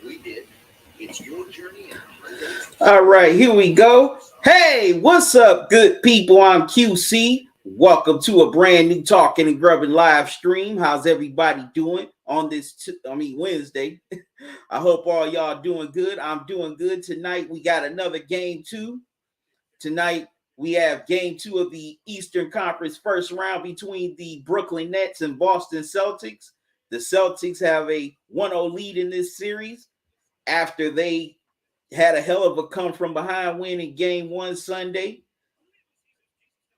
we did. It's your journey. All right, here we go. Hey, what's up, good people? I'm QC. Welcome to a brand new Talking and Grubbing live stream. How's everybody doing on this, Wednesday? I hope all y'all doing good. I'm doing good. Tonight, we got another game two. Tonight, we have game two of the Eastern Conference first round between the Brooklyn Nets and Boston Celtics. The Celtics have a 1-0 lead in this series after they had a hell of a come from behind win in game one Sunday.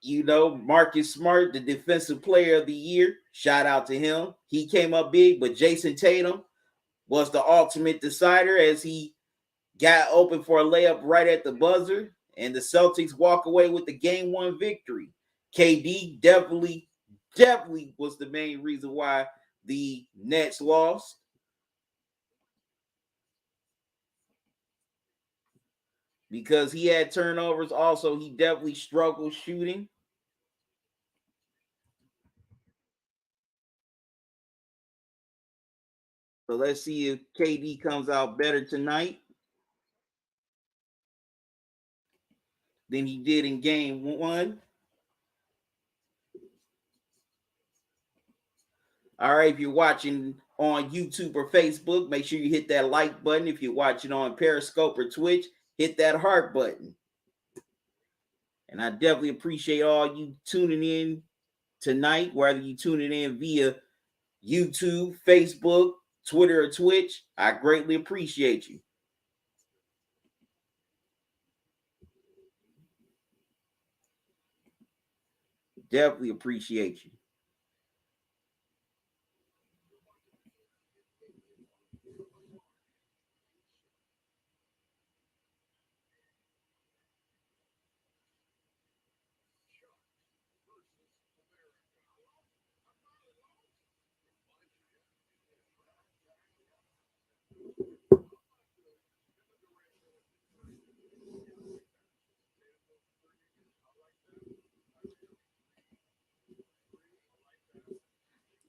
You know, Marcus Smart, the defensive player of the year, shout out to him. He came up big, but Jason Tatum was the ultimate decider as he got open for a layup right at the buzzer, and the Celtics walk away with the game one victory. KD definitely was the main reason why the Nets lost. Because he had turnovers. Also, he definitely struggled shooting. So let's see if KD comes out better tonight than he did in game one. All right, if you're watching on YouTube or Facebook, make sure you hit that like button. If you're watching on Periscope or Twitch, hit that heart button. And I definitely appreciate all you tuning in tonight, whether you tuning in via YouTube, Facebook, Twitter, or Twitch. I greatly appreciate you. Definitely appreciate you.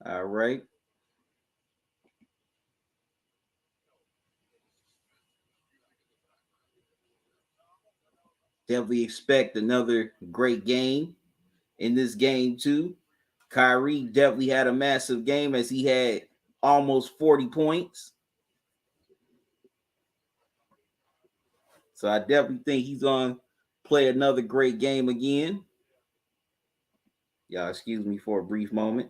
All right. Definitely expect another great game in this game, too. Kyrie definitely had a massive game as he had almost 40 points. So I definitely think he's going to play another great game again. Y'all, excuse me for a brief moment.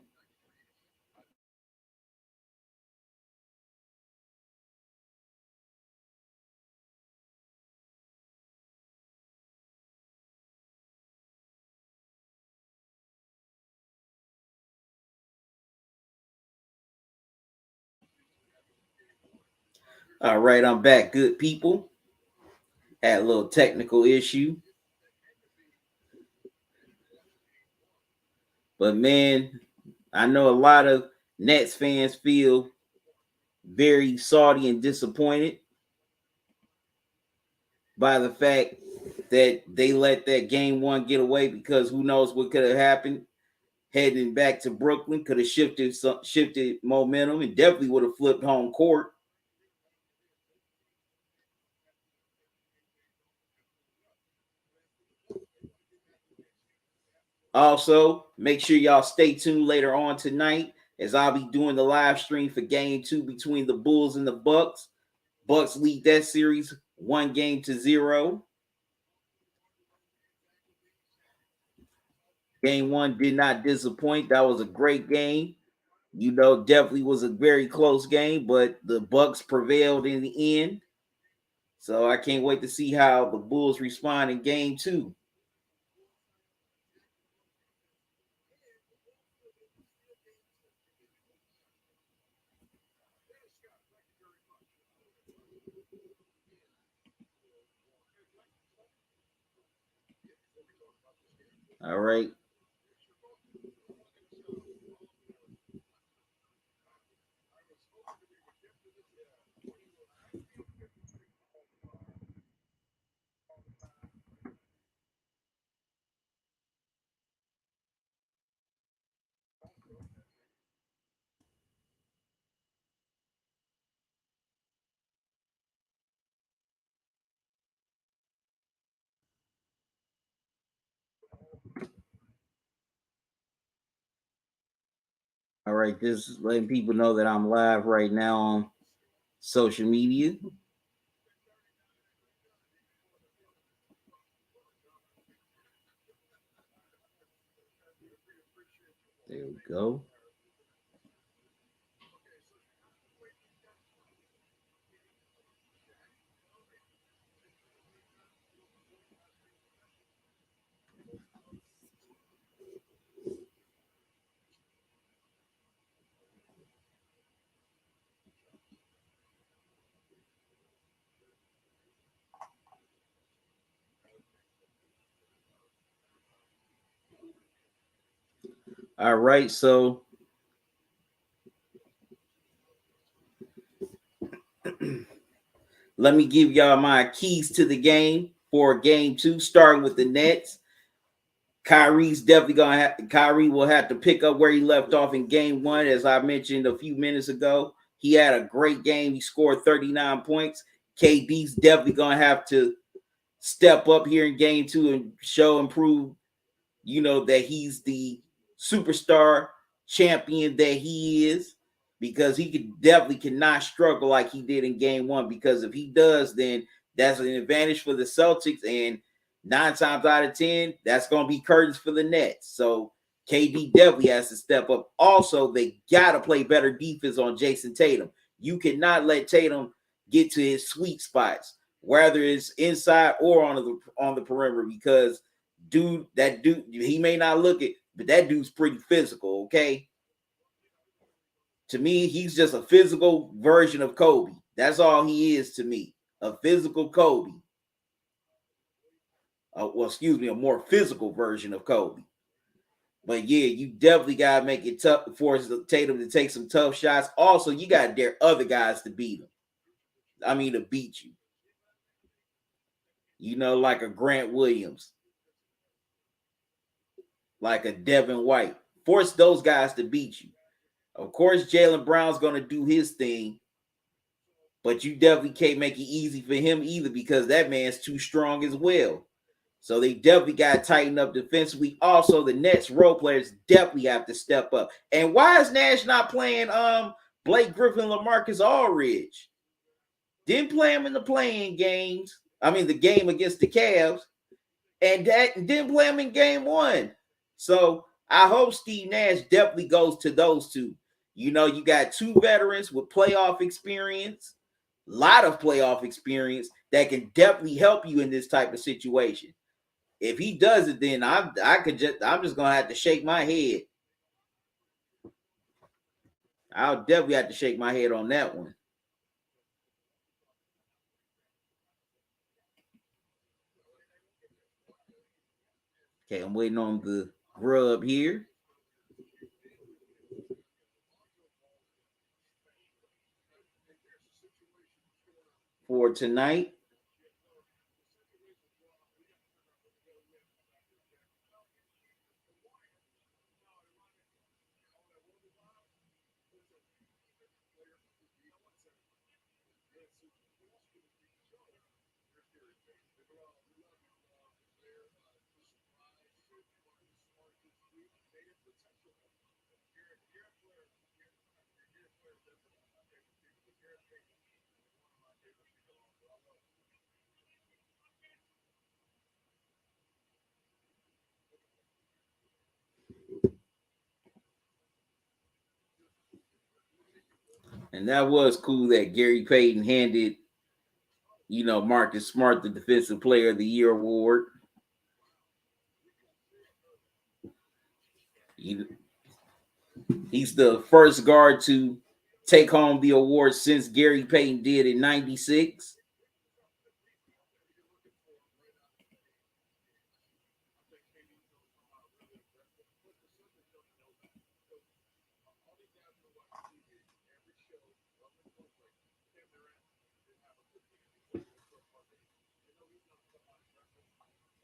All right, I'm back, good people. Had a little technical issue. But man, I know a lot of Nets fans feel very salty and disappointed by the fact that they let that game one get away, because who knows what could have happened heading back to Brooklyn. Could have shifted momentum and definitely would have flipped home court. Also, make sure y'all stay tuned later on tonight as I'll be doing the live stream for game two between the Bulls and the Bucks. Bucks lead that series 1-0. Game one did not disappoint. That was a great game. You know, definitely was a very close game, but the Bucks prevailed in the end. So I can't wait to see how the Bulls respond in game two. All right. right, this is letting people know that I'm live right now on social media. There we go. All right, so let me give y'all my keys to the game for game 2, starting with the Nets. Kyrie will have to pick up where he left off in game 1, as I mentioned a few minutes ago. He had a great game. He scored 39 points. KD's definitely gonna have to step up here in game 2 and improve, that he's the superstar champion that he is, because definitely cannot struggle like he did in game 1, because if he does, then that's an advantage for the Celtics, and 9 times out of 10 that's going to be curtains for the Nets. So KD definitely has to step up. Also, they got to play better defense on Jason Tatum. You cannot let Tatum get to his sweet spots, whether it's inside or on the perimeter, because that dude, he may not look it, but that dude's pretty physical, okay? To me, he's just a physical version of Kobe. That's all he is to me. A physical Kobe. A more physical version of Kobe. But yeah, you definitely gotta make it tough, force Tatum to take some tough shots. Also, you gotta dare other guys to beat him. To beat you. Like a Grant Williams, like a Devin White. Force those guys to beat you. Of course, Jaylen Brown's going to do his thing, but you definitely can't make it easy for him either, because that man's too strong as well. So they definitely got to tighten up defensively. Also, the Nets role players definitely have to step up. And why is Nash not playing Blake Griffin, LaMarcus Aldridge? Didn't play him in the playing games. The game against the Cavs. And didn't play him in game 1. So I hope Steve Nash definitely goes to those two. You got 2 veterans with playoff experience, a lot of playoff experience, that can definitely help you in this type of situation. If he does it, then I'm just gonna have to shake my head. I'll definitely have to shake my head on that one. Okay, I'm waiting on the grub here for tonight. And that was cool that Gary Payton handed, Marcus Smart the Defensive Player of the Year award. He's the first guard to take home the award since Gary Payton did in '96.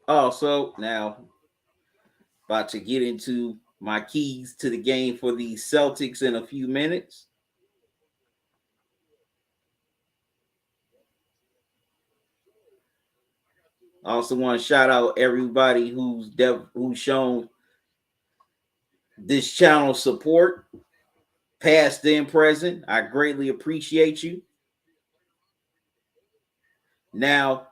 Also, now about to get into my keys to the game for the Celtics in a few minutes. I also want to shout out everybody who's shown this channel support. past and present. I greatly appreciate you. Now,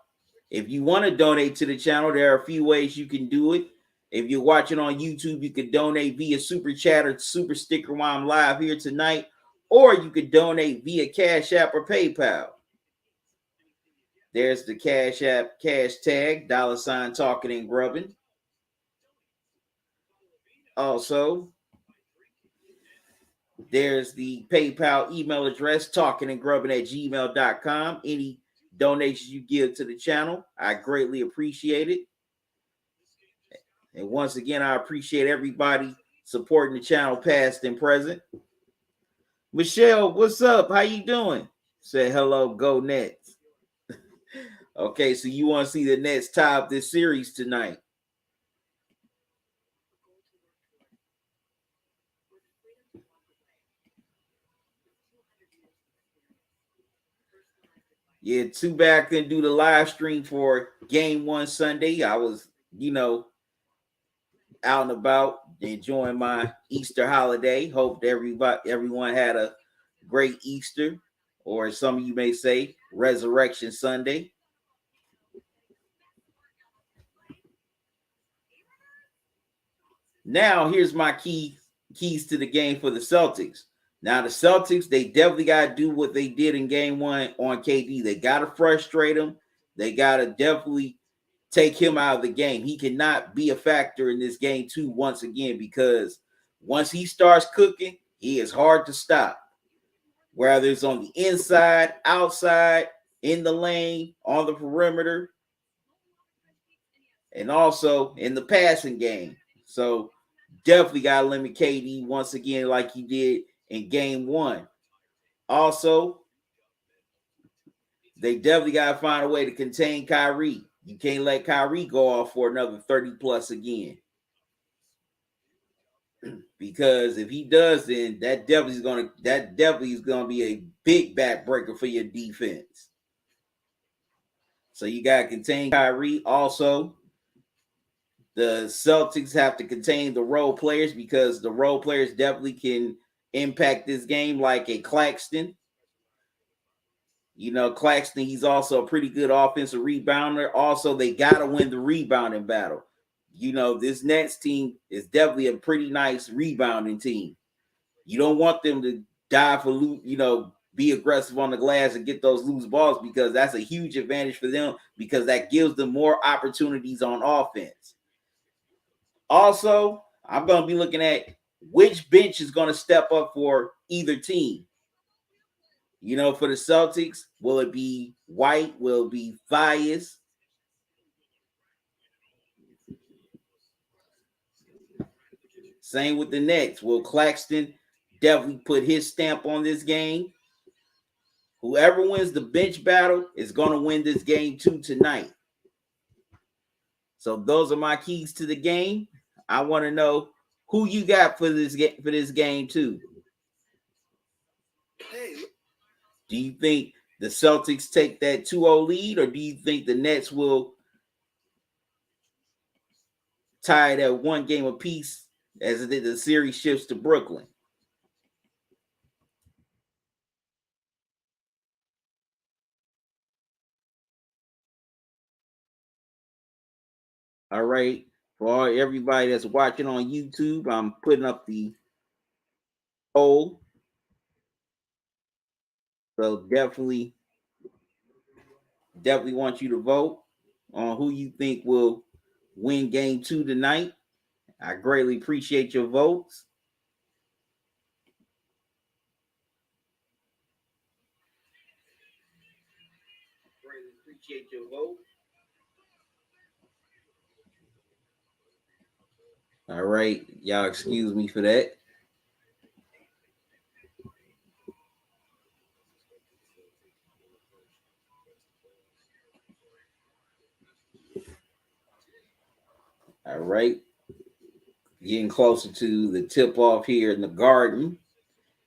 if you want to donate to the channel, there are a few ways you can do it. If you're watching on YouTube, you can donate via Super Chat or Super Sticker while I'm live here tonight, or you could donate via Cash App or PayPal. There's the Cash App cash tag, $ talking and grubbing. Also, there's the PayPal email address, talkingandgrubbing@gmail.com. Any donations you give to the channel, I greatly appreciate it. And once again, I appreciate everybody supporting the channel, past and present. Michelle, what's up? How you doing? Say hello, go Nets. Okay, so you want to see the Nets top this series tonight? Yeah, too bad I couldn't do the live stream for game 1 Sunday. I was, out and about enjoying my Easter holiday. Hope everyone had a great Easter, or some of you may say Resurrection Sunday. Now, here's my keys to the game for the Celtics. Now, the Celtics, they definitely got to do what they did in game 1 on KD. They got to frustrate him. They got to definitely take him out of the game. He cannot be a factor in this game 2 once again, because once he starts cooking, he is hard to stop. Whether it's on the inside, outside, in the lane, on the perimeter, and also in the passing game. So definitely got to limit KD once again like he did in game 1. Also, they definitely got to find a way to contain Kyrie. You can't let Kyrie go off for another 30 plus again. Because if he does, then that definitely is gonna be a big backbreaker for your defense. So you gotta contain Kyrie. Also, the Celtics have to contain the role players, because the role players definitely can impact this game, like a Claxton. Claxton, he's also a pretty good offensive rebounder. Also, they gotta win the rebounding battle. This Nets team is definitely a pretty nice rebounding team. You don't want them to die for be aggressive on the glass and get those loose balls, because that's a huge advantage for them, because that gives them more opportunities on offense. Also, I'm going to be looking at which bench is going to step up for either team. For the Celtics, will it be White? Will it be Fias? Same with the Nets. Will Claxton definitely put his stamp on this game? Whoever wins the bench battle is going to win this game 2 tonight. So those are my keys to the game. I want to know who you got for this game 2. Do you think the Celtics take that 2-0 lead, or do you think the Nets will tie that 1 game apiece as the series shifts to Brooklyn? All right. For everybody that's watching on YouTube, I'm putting up the poll. So definitely want you to vote on who you think will win game 2 tonight. I greatly appreciate your votes. Greatly appreciate your vote. All right. Y'all excuse me for that. All right. Getting closer to the tip off here in the Garden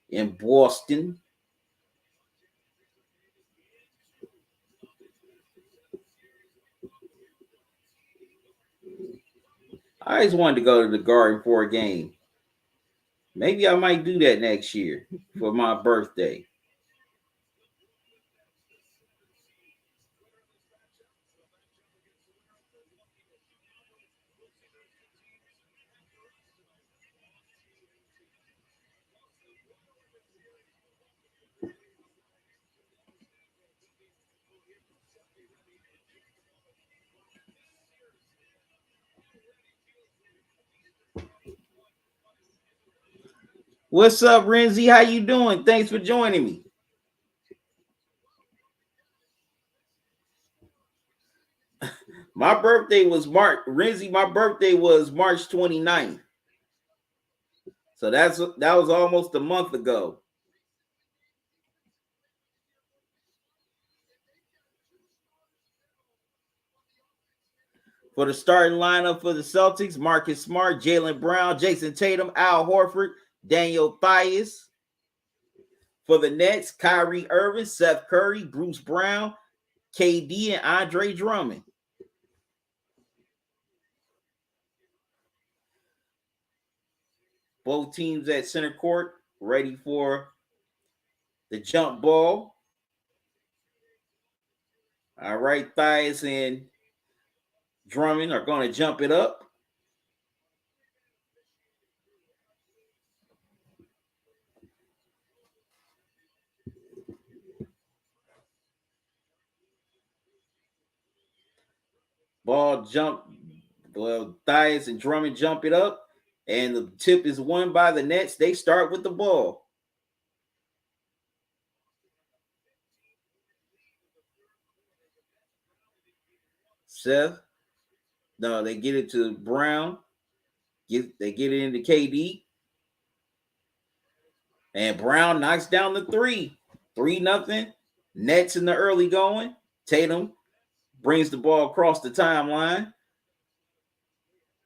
in Boston. I just wanted to go to the Garden for a game. Maybe I might do that next year for my birthday. What's up, Renzi? How you doing? Thanks for joining me. My birthday was Renzi, my birthday was March 29th. So that was almost a month ago. For the starting lineup for the Celtics, Marcus Smart, Jaylen Brown, Jason Tatum, Al Horford, Daniel Theis. For the Nets, Kyrie Irving, Seth Curry, Bruce Brown, KD, and Andre Drummond. Both teams at center court, ready for the jump ball. All right, Theis and Drummond are going to jump it up. Ball jump. Well, Theis and Drummond jump it up, and the tip is won by the Nets. They start with the ball. Seth. No, they get it to Brown. They get it into KD. And Brown knocks down the 3. 3-0. Nets in the early going. Tatum brings the ball across the timeline.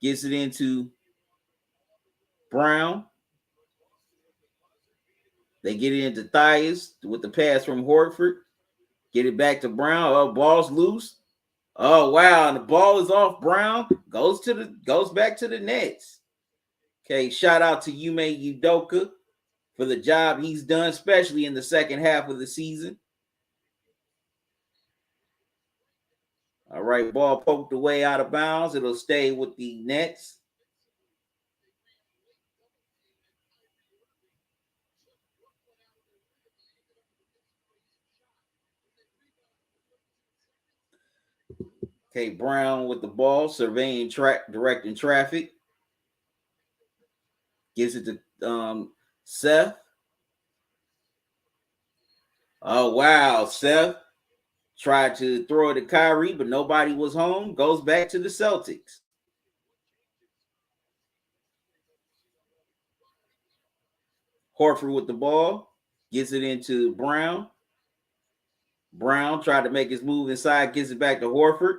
Gets it into Brown. They get it into Theis with the pass from Horford. Get it back to Brown. Oh, ball's loose. Oh, wow. And the ball is off Brown. Goes back to the Nets. Okay, shout out to Ime Udoka for the job he's done, especially in the second half of the season. All right, ball poked away out of bounds. It'll stay with the Nets. Okay, Brown with the ball, surveying directing traffic. Gives it to Seth. Oh, wow. Seth tried to throw it to Kyrie, but nobody was home. Goes back to the Celtics. Horford with the ball. Gets it into Brown. Brown tried to make his move inside. Gets it back to Horford.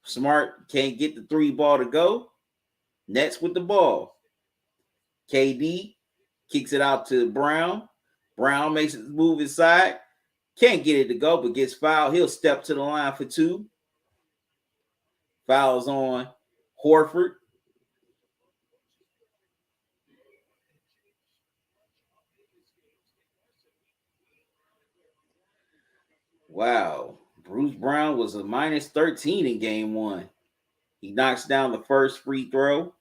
Smart can't get the 3 ball to go. Nets with the ball. KD kicks it out to Brown. Brown makes it move inside. Can't get it to go, but gets fouled. He'll step to the line for 2. Fouls on Horford. Wow. Bruce Brown was a minus 13 in game 1. He knocks down the first free throw.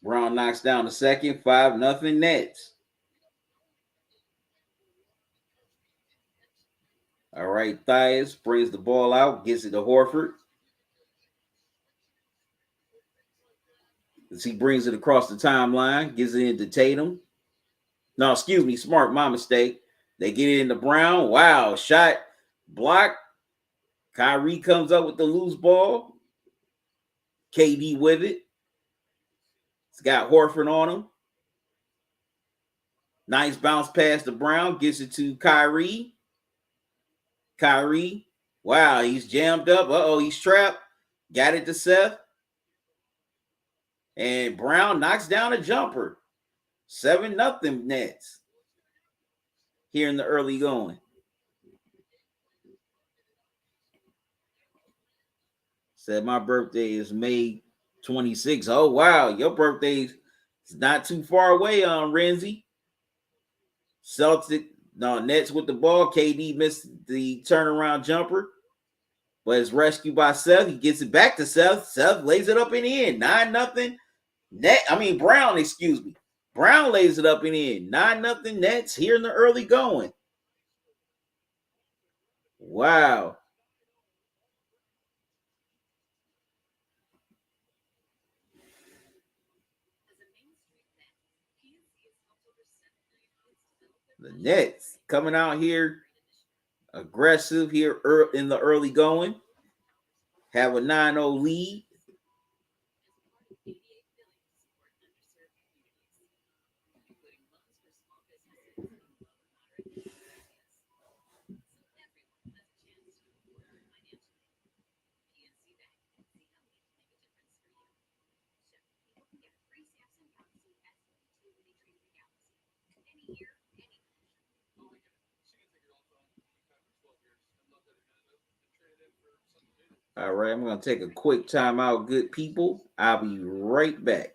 Brown knocks down the second. 5-0 Nets. All right, Theis brings the ball out, gets it to Horford. As he brings it across the timeline, gives it into Tatum. No, excuse me, Smart, my mistake. They get it into Brown. Wow, shot, block. Kyrie comes up with the loose ball. KD with it. It's got Horford on him. Nice bounce pass to Brown. Gets it to Kyrie. Kyrie. Wow, he's jammed up. Uh-oh, he's trapped. Got it to Seth. And Brown knocks down a jumper. 7-0 Nets here in the early going. Said my birthday is May 26th. Oh, wow. Your birthday is not too far away, Renzi. Nets with the ball. KD missed the turnaround jumper, but it's rescued by Seth. He gets it back to Seth. Seth lays it up and in. 9-0 Brown, excuse me. Brown lays it up and in. 9-0 Nets here in the early going. Wow. The Nets coming out here aggressive here in the early going. Have a 9-0 lead. All right, I'm going to take a quick timeout, good people. I'll be right back.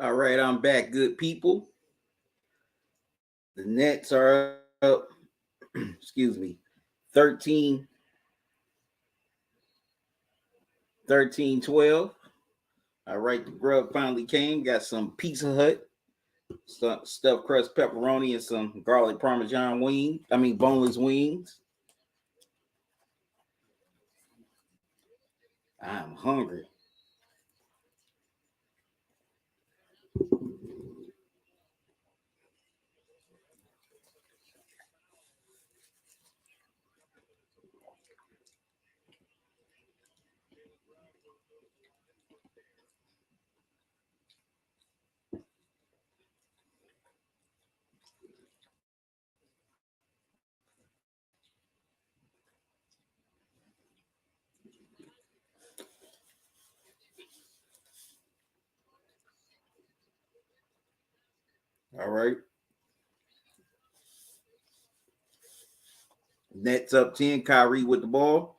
All right, I'm back, good people. The Nets are up, excuse me, 13, 13-12. All right, the grub finally came. Got some Pizza Hut, some stuffed crust pepperoni, and some garlic parmesan wings. Boneless wings. I'm hungry. All right. Nets up 10. Kyrie with the ball.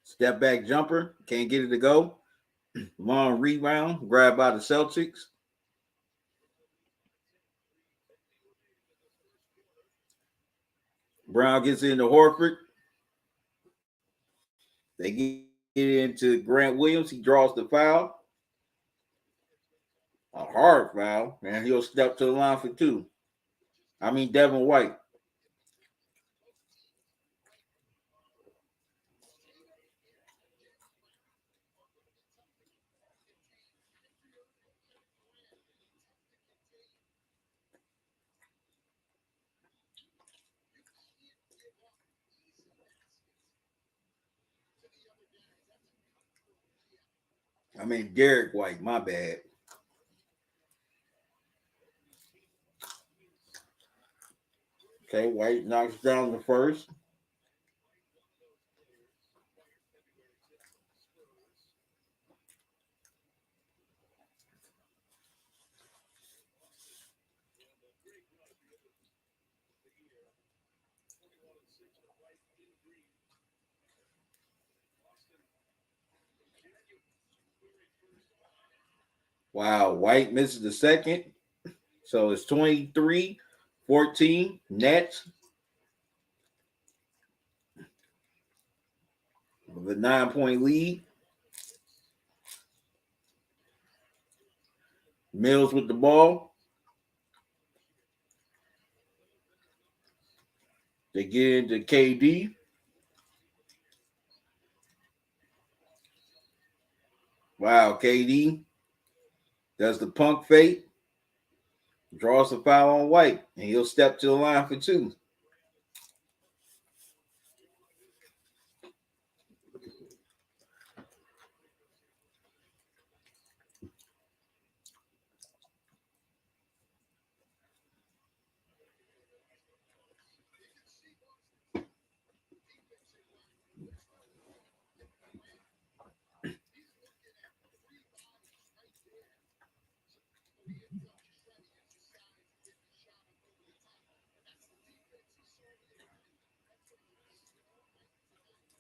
Step back jumper. Can't get it to go. Long rebound. Grabbed by the Celtics. Brown gets into Horford. They get into Grant Williams. He draws the foul. A hard foul. And he'll step to the line for two. Devin White. Derek White. My bad. Okay, White knocks down the first. Wow, White misses the second. So it's 23-14 Nets with a 9-point lead. Mills with the ball. They get into KD. Wow, KD does the punk fake, draws a foul on White, and he'll step to the line for two.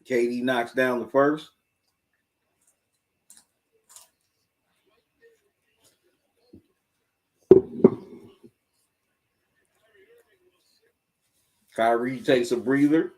KD knocks down the first. Kyrie takes a breather.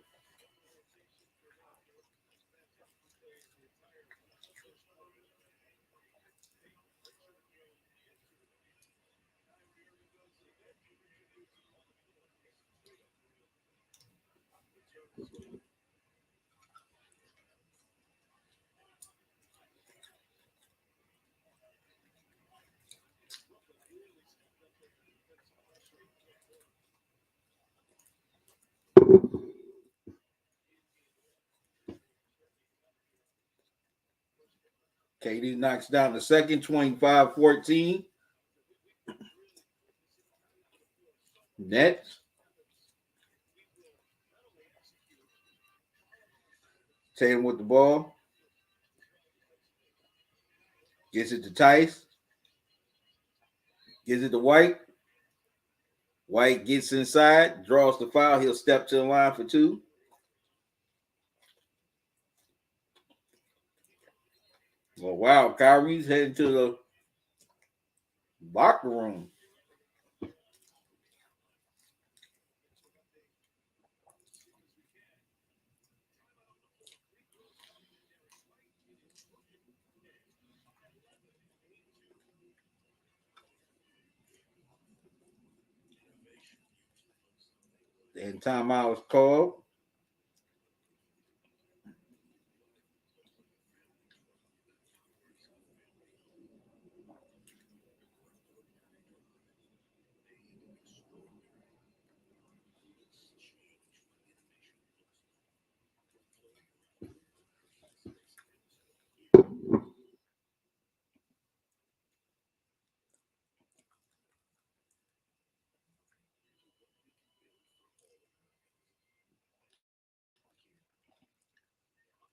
KD knocks down the second, 25-14. Nets. Tatum with the ball. Gets it to Tice. Gives it to White. White gets inside, draws the foul. He'll step to the line for two. Well, wow, Kyrie's heading to the locker room. And timeout was called.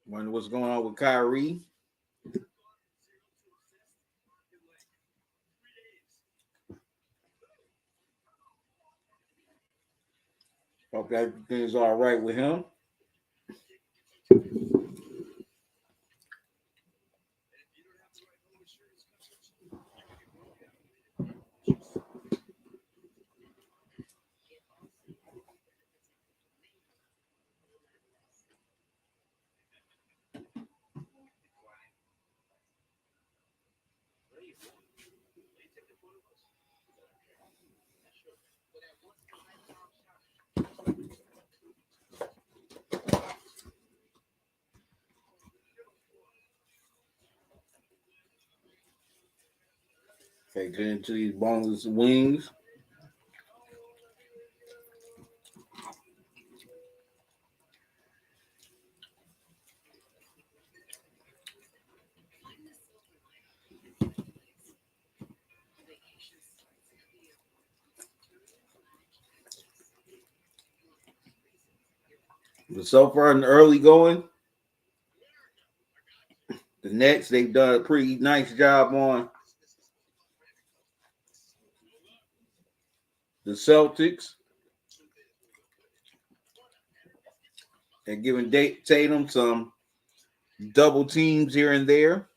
Wonder what's going on with Kyrie. Hope everything's all right with him. Okay, get into these boneless wings. But so far in the early going, the Nets, they've done a pretty nice job on the Celtics. They're giving Tatum some double teams here and there.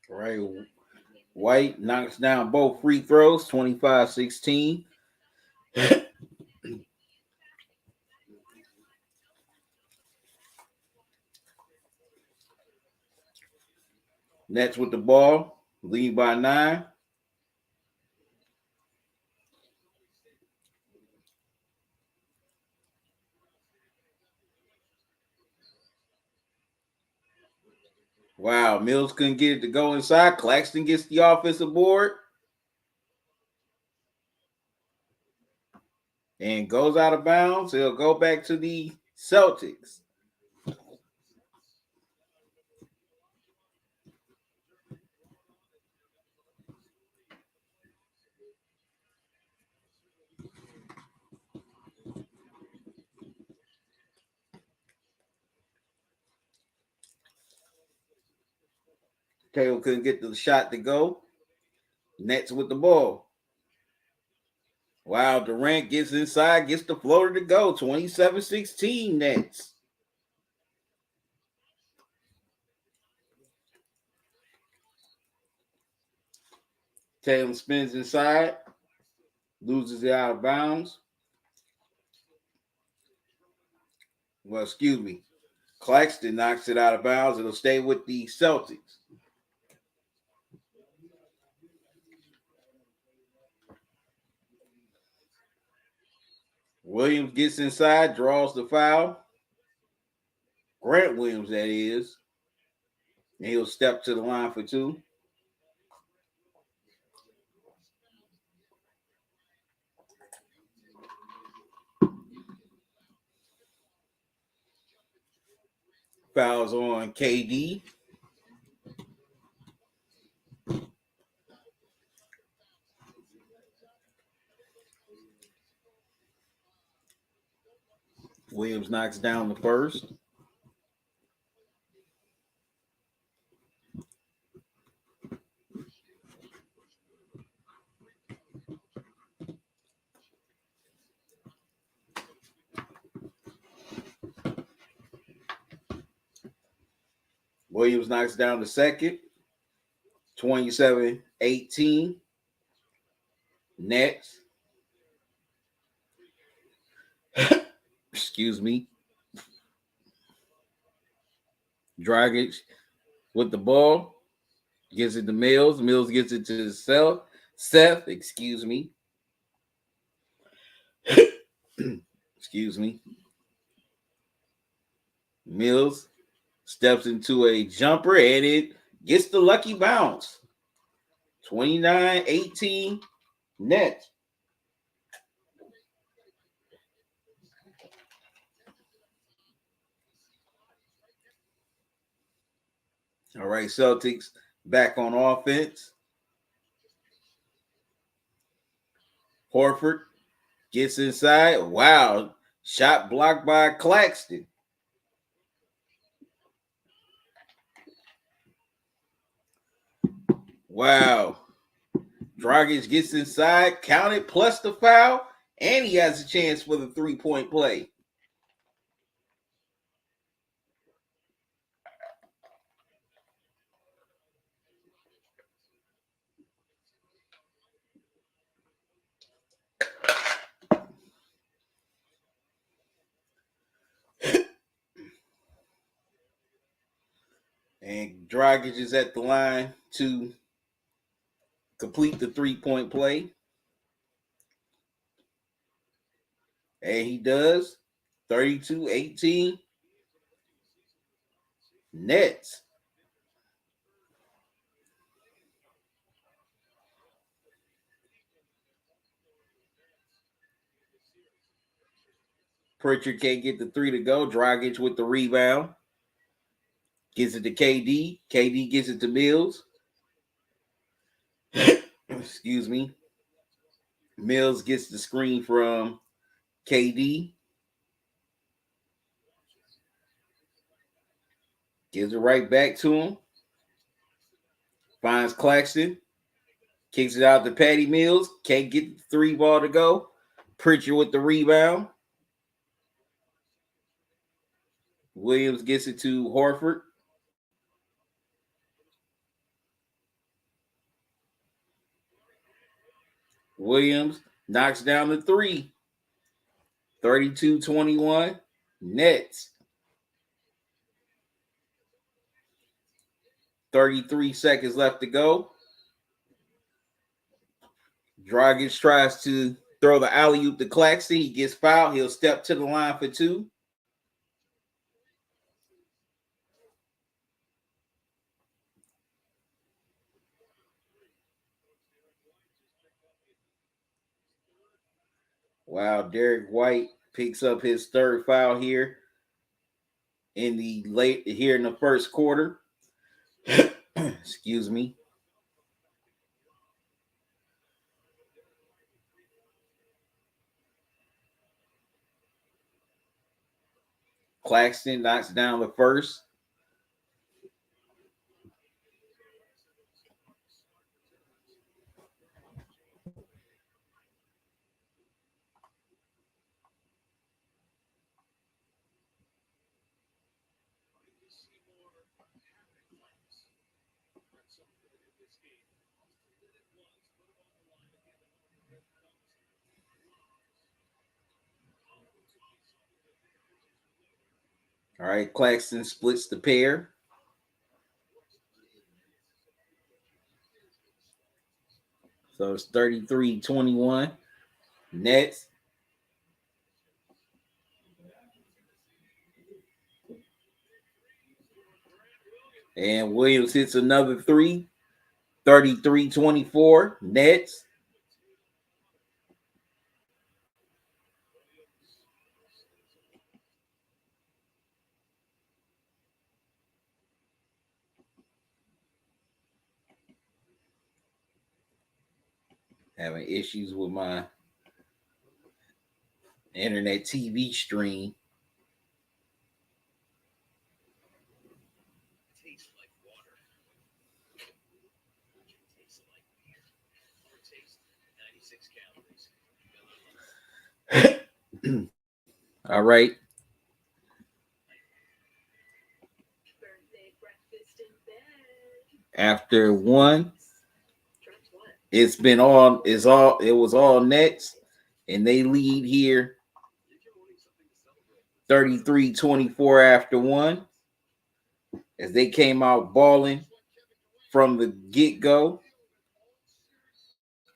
All right. White knocks down both free throws, 25-16. Nets with the ball, lead by 9. Wow, Mills couldn't get it to go inside. Claxton gets the offensive board and goes out of bounds. It'll go back to the Celtics. Taylor couldn't get the shot to go. Nets with the ball. Wow, Durant gets inside, gets the floater to go. 27-16 Nets. Tatum spins inside, loses it out of bounds. Well, excuse me. Claxton knocks it out of bounds. It'll stay with the Celtics. Williams gets inside, draws the foul. Grant Williams, that is. And he'll step to the line for two. Fouls on KD. Williams knocks down the first. Williams knocks down the second. 27-18. Nets. Excuse me. Dragic with the ball. Gives it to Mills. Mills gets it to Seth. Excuse me. Excuse me. Mills steps into a jumper and it gets the lucky bounce. 29-18 Nets. All right, Celtics back on offense. Horford gets inside. Wow. Shot blocked by Claxton. Wow. Dragic gets inside, counted plus the foul, and he has a chance for the three-point play. And Dragic is at the line to complete the three-point play. And he does. 32-18. Nets. Pritchard can't get the three to go. Dragic with the rebound. Gives it to KD. KD gives it to Mills. Excuse me. Mills gets the screen from KD. Gives it right back to him. Finds Claxton. Kicks it out to Patty Mills. Can't get the three ball to go. Pritchard with the rebound. Williams gets it to Horford. Williams knocks down the three. 32-21. Nets. 33 seconds left to go. Dragic tries to throw the alley-oop to Claxton. He gets fouled. He'll step to the line for two. Wow, Derek White picks up his third foul here in the first quarter. Excuse me. Claxton knocks down the first. All right, Claxton splits the pair. So it's 33-21. Nets. And Williams hits another three. 33-24. Nets. Having issues with my internet TV stream. All right. After one, it was all Nets, and they lead here 33-24 after one, as they came out balling from the get-go.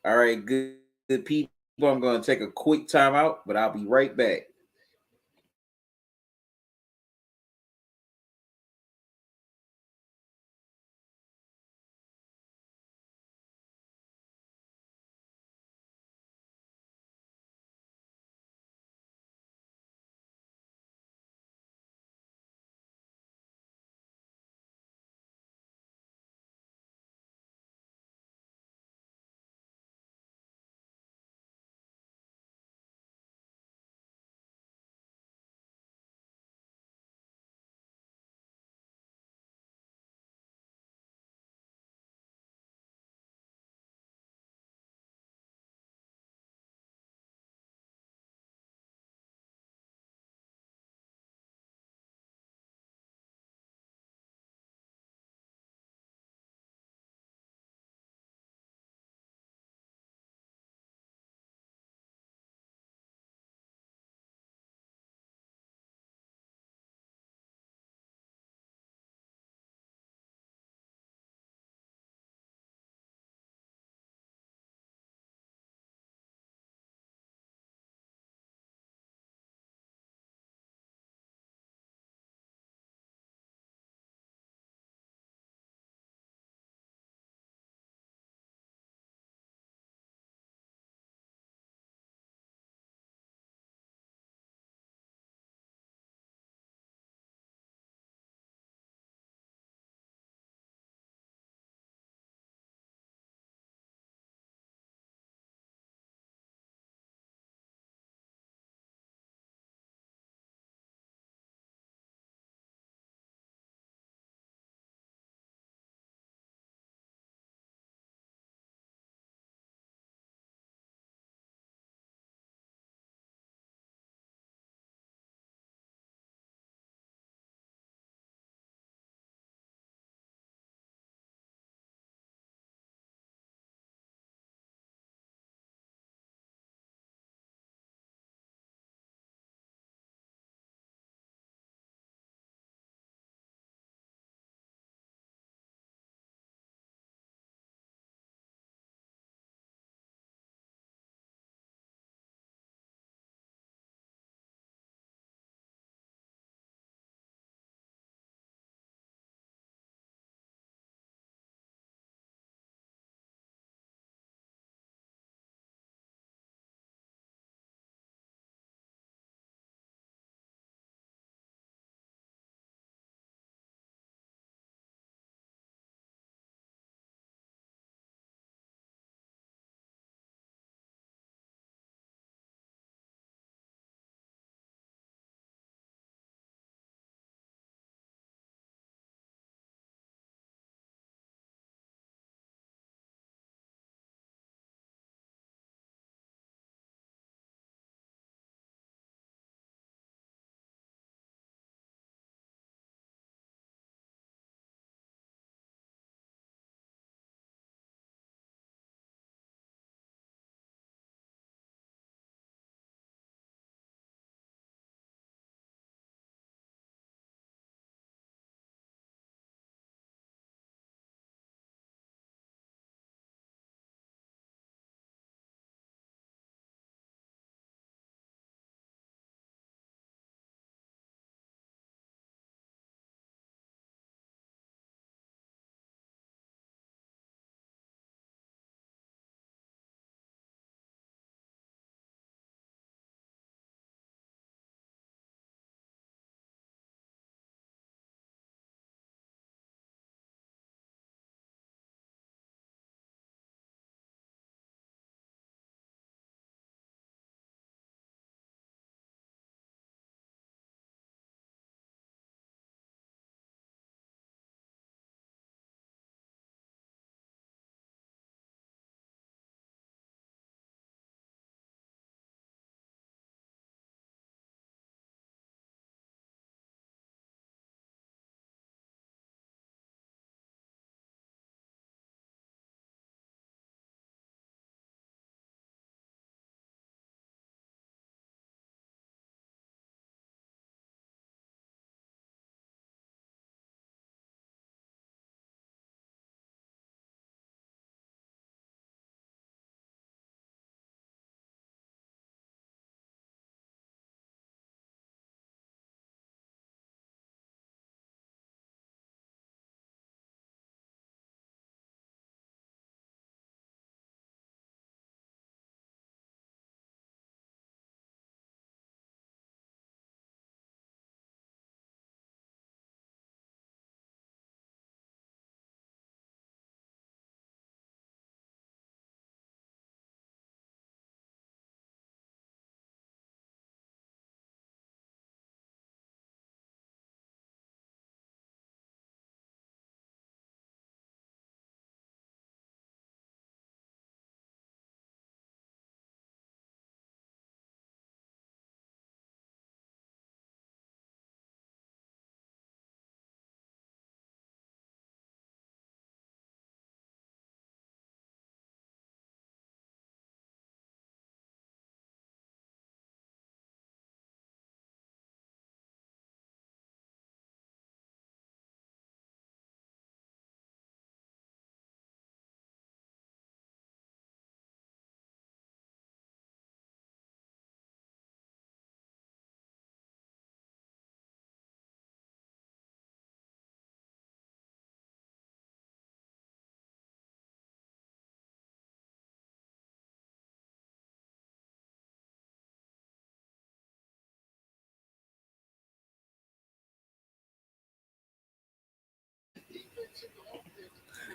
All right, good people. I'm going to take a quick timeout, but I'll be right back.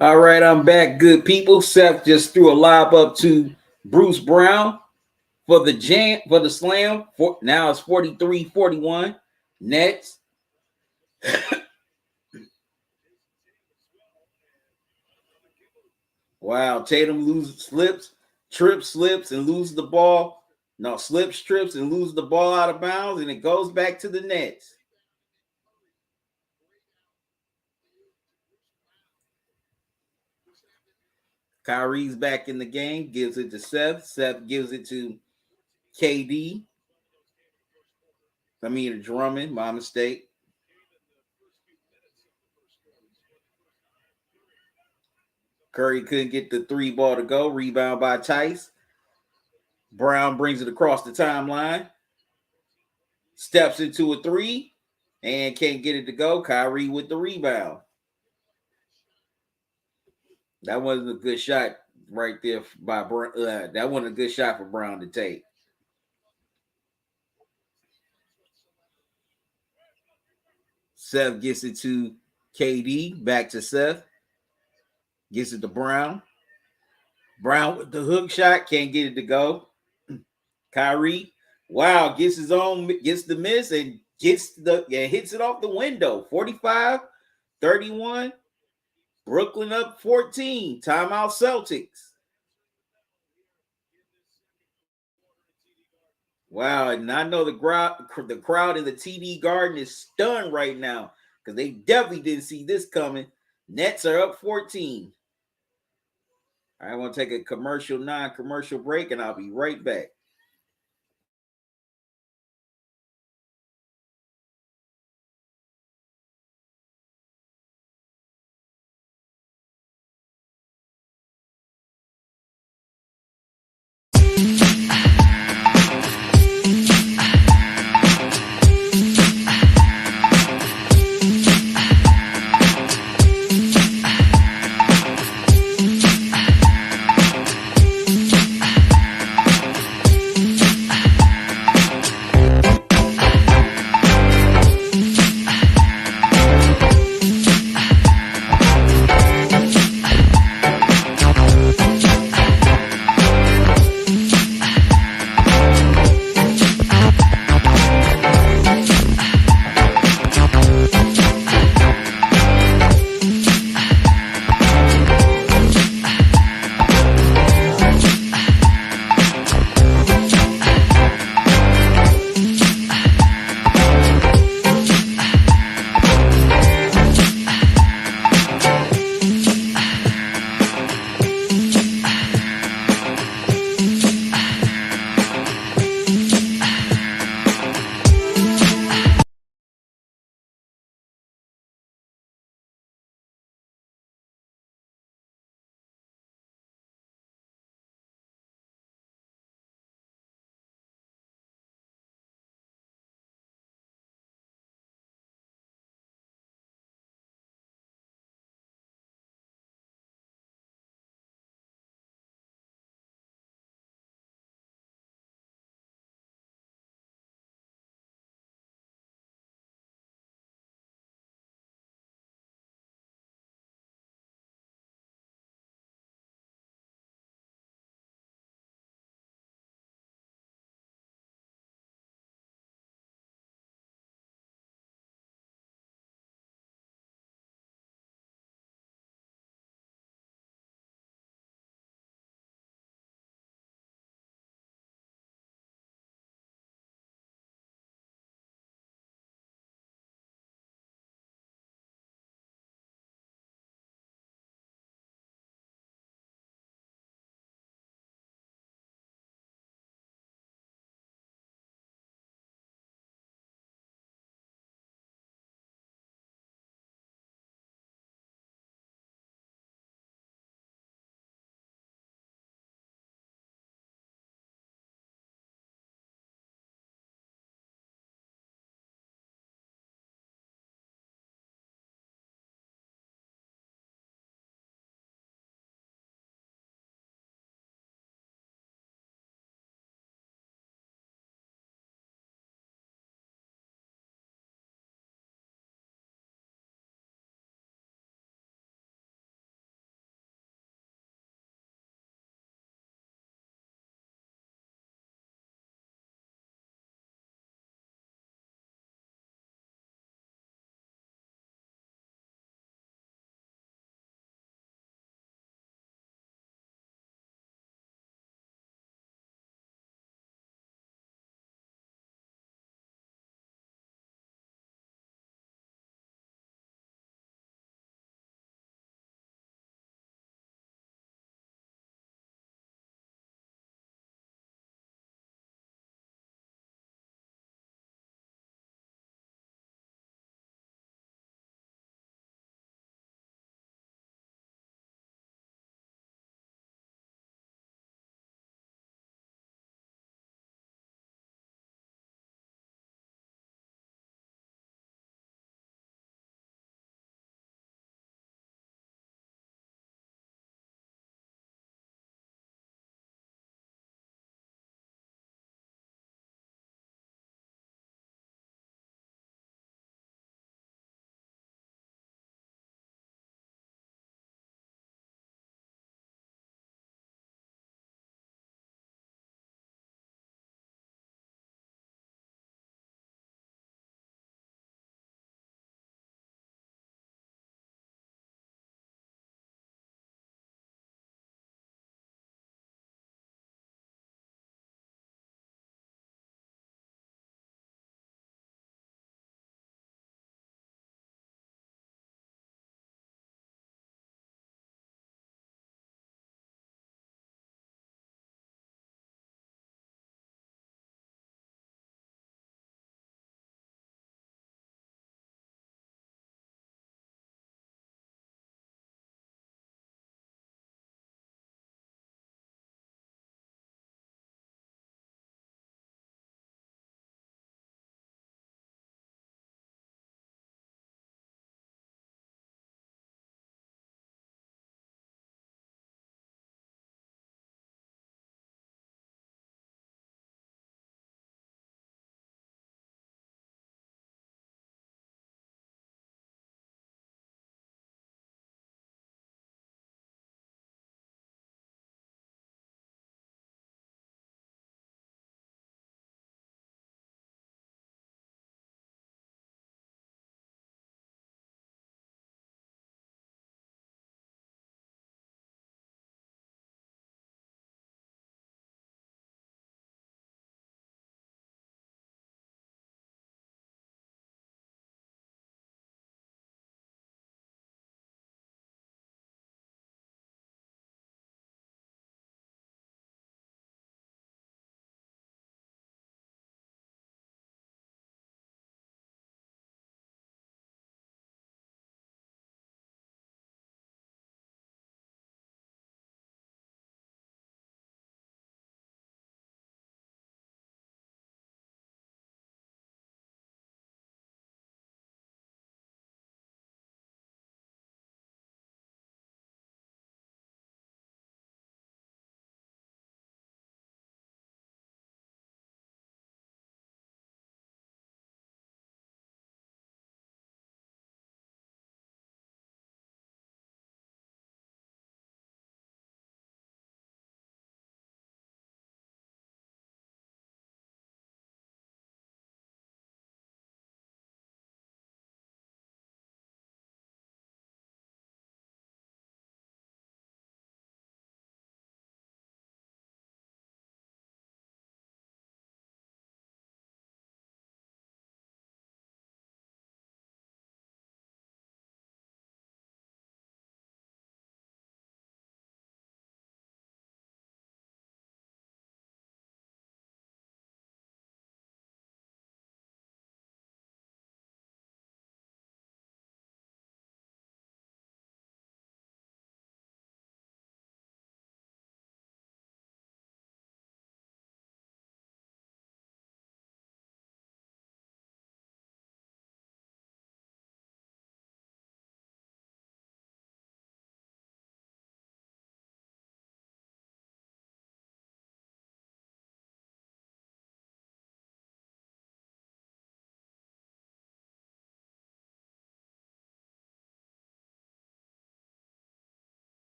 All right, I'm back, good people. Seth just threw a lob up to Bruce Brown for the slam. Now it's 43-41. Nets. Wow, Tatum slips, and loses the ball. No, slips, trips, and loses the ball out of bounds, and it goes back to the Nets. Kyrie's back in the game, gives it to Seth. Seth gives it to KD. Drummond, my mistake. Curry couldn't get the 3 ball to go. Rebound by Tice. Brown brings it across the timeline. Steps into a 3 and can't get it to go. Kyrie with the rebound. That wasn't a good shot right there by Brown. That wasn't a good shot for Brown to take. Seth gets it to KD. Back to Seth. Gets it to Brown. Brown with the hook shot. Can't get it to go. Kyrie. Wow. Gets the miss and hits it off the window. 45-31. Brooklyn up 14. Timeout Celtics. Wow, and I know the crowd in the TD Garden is stunned right now because they definitely didn't see this coming. Nets are up 14. I want to take a non-commercial break, and I'll be right back.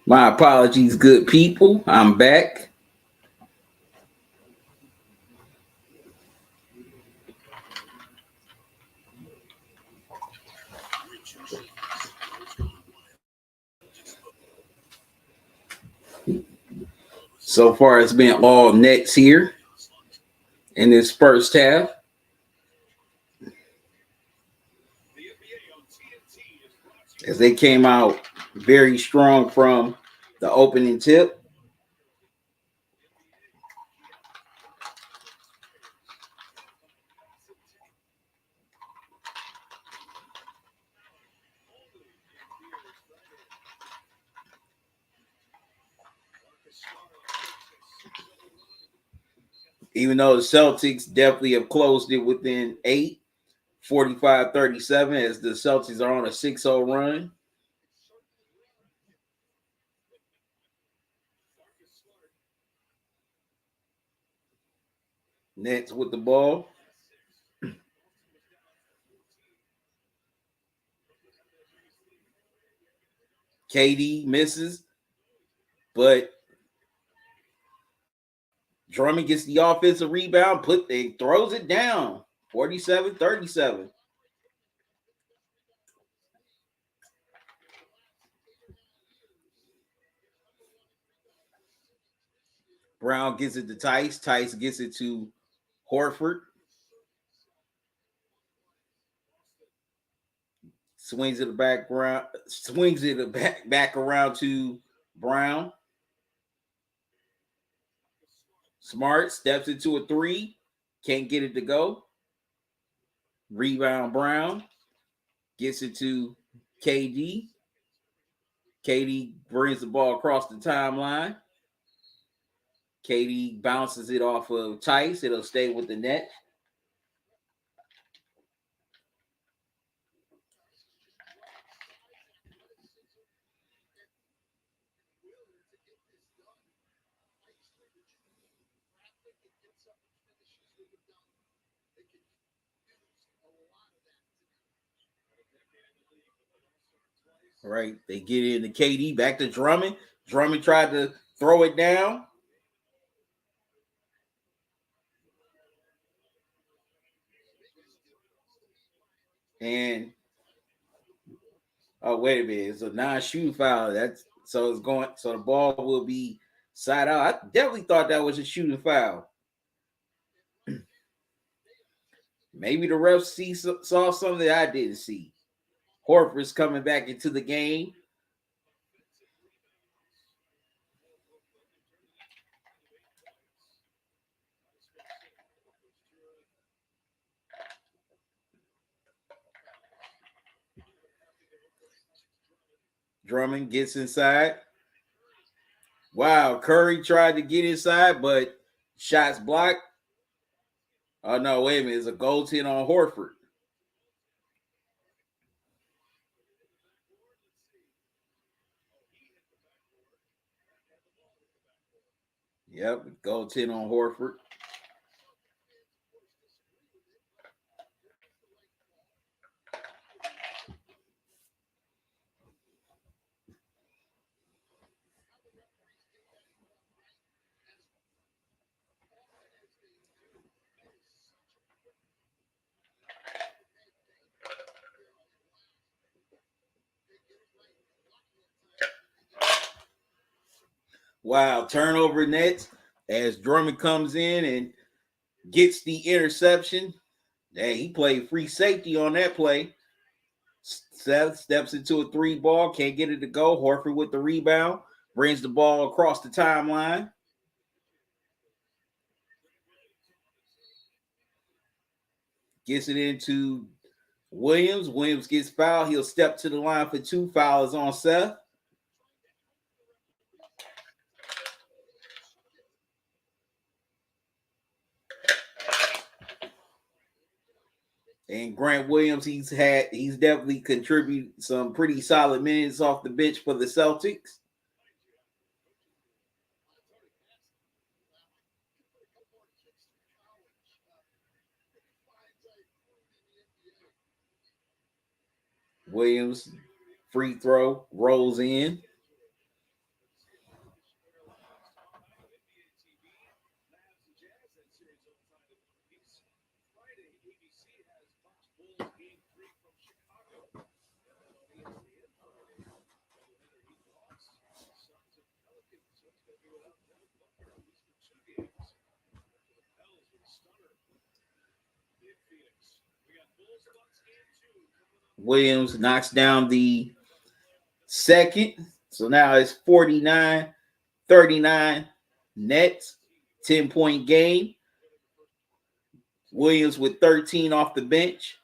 My apologies, good people. I'm back. So far, it's been all Nets here in this first half. As they came out very strong from the opening tip. Even though the Celtics definitely have closed it within 8, 45-37, as the Celtics are on a 6-0 run. Nets with the ball. KD misses, but Drummond gets the offensive rebound, throws it down. 47-37. Brown gets it to Tice. Tice gets it to Horford. Swings it back around to Brown. Smart steps into a 3. Can't get it to go. Rebound Brown. Gets it to KD. KD brings the ball across the timeline. KD bounces it off of Tice. It'll stay with the net. All right, they get into KD, back to Drummond. Drummond tried to throw it down. And oh, wait a minute, it's a non-shooting foul. So the ball will be side out. I definitely thought that was a shooting foul. Maybe the refs saw something that I didn't see. Horford's coming back into the game. Drummond gets inside. Wow, Curry tried to get inside, but shots blocked. Oh, no, wait a minute. It's a goaltend on Horford. Yep, goaltend on Horford. Wow, turnover Nets as Drummond comes in and gets the interception. Hey, he played free safety on that play. Seth steps into a 3 ball, can't get it to go. Horford with the rebound, brings the ball across the timeline. Gets it into Williams. Williams gets fouled. He'll step to the line for 2. Foul is on Seth. And Grant Williams, he's definitely contributed some pretty solid minutes off the bench for the Celtics. Williams, free throw, rolls in. Williams knocks down the second. So now it's 49-39 Nets. 10-point game. Williams with 13 off the bench.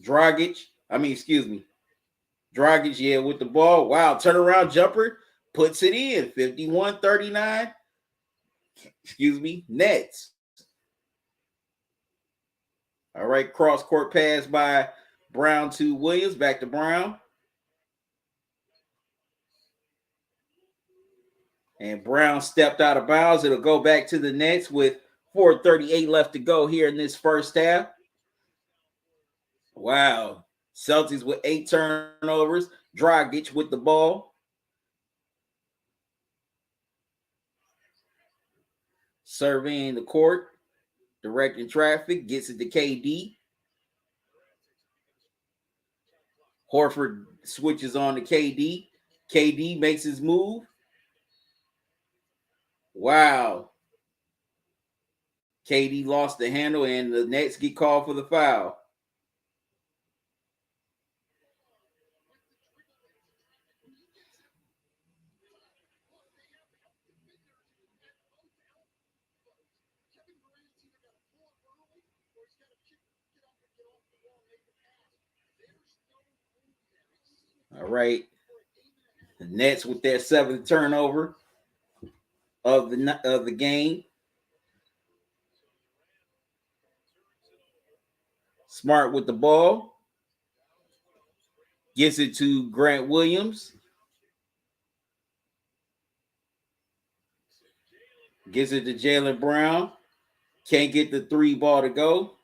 Dragic, yeah, with the ball. Wow, turnaround jumper. Puts it in. 51-39. Nets. All right, cross-court pass by Brown to Williams. Back to Brown. And Brown stepped out of bounds. It'll go back to the Nets with 4:38 left to go here in this first half. Wow. Celtics with 8 turnovers. Dragic with the ball. Surveying the court. Directing traffic. Gets it to KD. Horford switches on to KD. KD makes his move. Wow. KD lost the handle, and the Nets get called for the foul. All right. The Nets with their 7th turnover of the game. Smart with the ball. Gets it to Grant Williams. Gives it to Jaylen Brown. Can't get the 3 ball to go.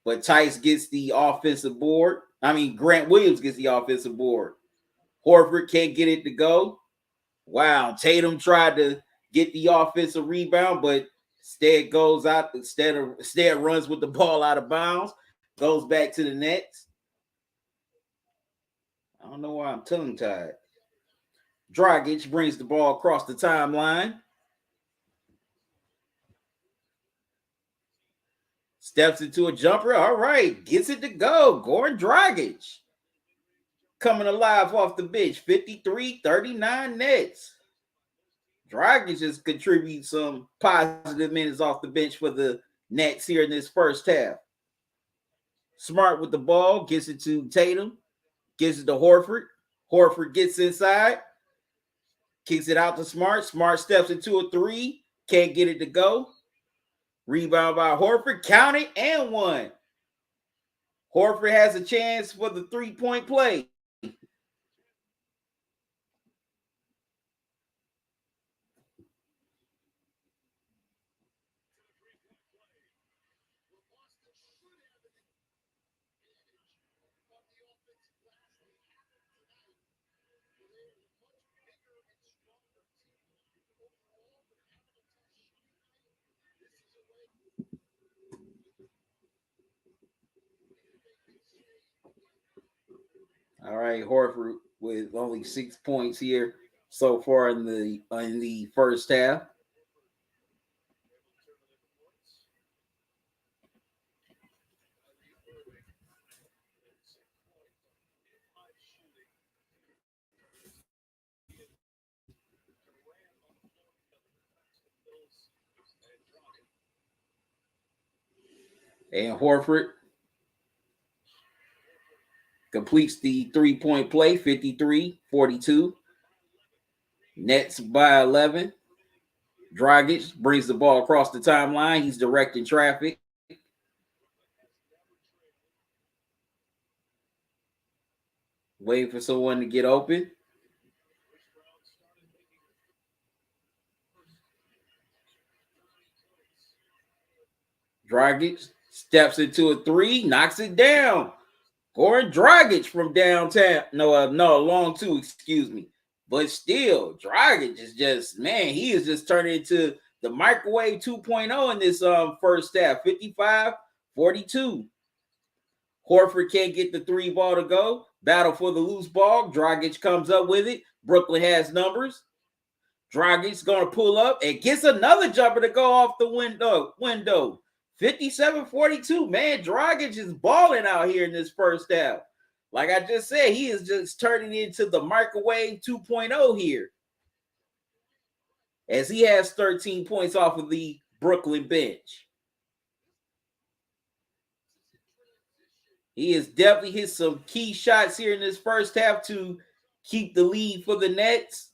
But Tice gets the offensive board. Grant Williams gets the offensive board. Horford can't get it to go. Wow. Tatum tried to get the offensive rebound, but instead goes out. Instead runs with the ball out of bounds. Goes back to the Nets. I don't know why I'm tongue-tied. Dragic brings the ball across the timeline. Steps into a jumper. All right. Gets it to go. Goran Dragic. Coming alive off the bench. 53-39 Nets. Dragic just contributes some positive minutes off the bench for the Nets here in this first half. Smart with the ball. Gets it to Tatum. Gives it to Horford. Horford gets inside. Kicks it out to Smart. Smart steps into a 3. Can't get it to go. Rebound by Horford. Count it and 1. Horford has a chance for the 3-point play. All right, Horford with only 6 points here so far in the first half. And Horford completes the 3-point play, 53-42. Nets by 11. Dragic brings the ball across the timeline. He's directing traffic. Waiting for someone to get open. Dragic steps into a 3, knocks it down. Goran Dragic from downtown. Long 2, excuse me. But still, Dragic is just, man, he is just turning into the microwave 2.0 in this first half. 55-42. Horford can't get the 3 ball to go. Battle for the loose ball. Dragic comes up with it. Brooklyn has numbers. Dragic's going to pull up and gets another jumper to go off the window. 57-42. Man, Dragic is balling out here in this first half. Like I just said, he is just turning into the microwave 2.0 here, as he has 13 points off of the Brooklyn bench. He has definitely hit some key shots here in this first half to keep the lead for the Nets.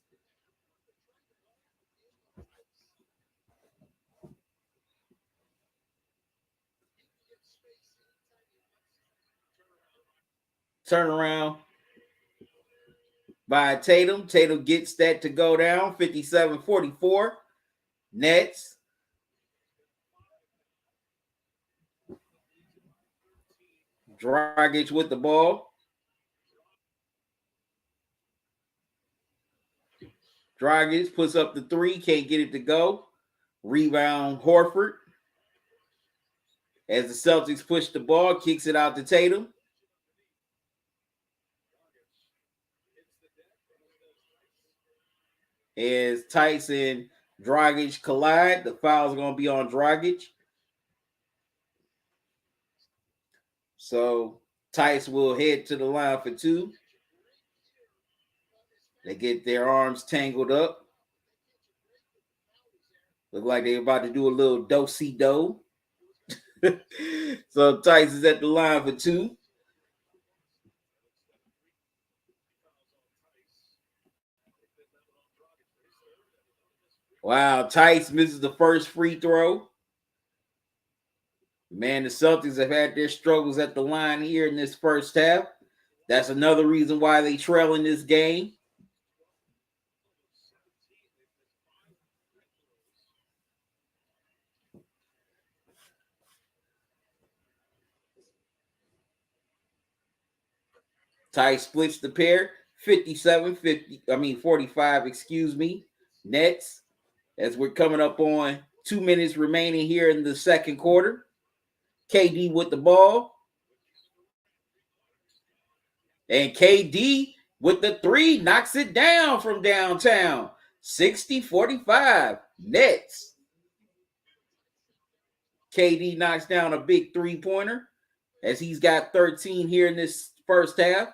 Turnaround by Tatum. Tatum gets that to go down. 57-44. Nets. Dragic with the ball. Dragic puts up the three. Can't get it to go. Rebound Horford. As the Celtics push the ball, kicks it out to Tatum. As Tice and Dragic collide, the foul's going to be on Dragic. So Tice will head to the line for two. They get their arms tangled up. Look like they're about to do a little do-si-do. So Tice is at the line for two. Wow, Tice misses the first free throw. Man, the Celtics have had their struggles at the line here in this first half. That's another reason why they trail in this game. Tice splits the pair. 45, excuse me. Nets, as we're coming up on 2 minutes remaining here in the second quarter. KD with the ball. And KD with the three knocks it down from downtown. 60-45. Nets. KD knocks down a big three-pointer as he's got 13 here in this first half.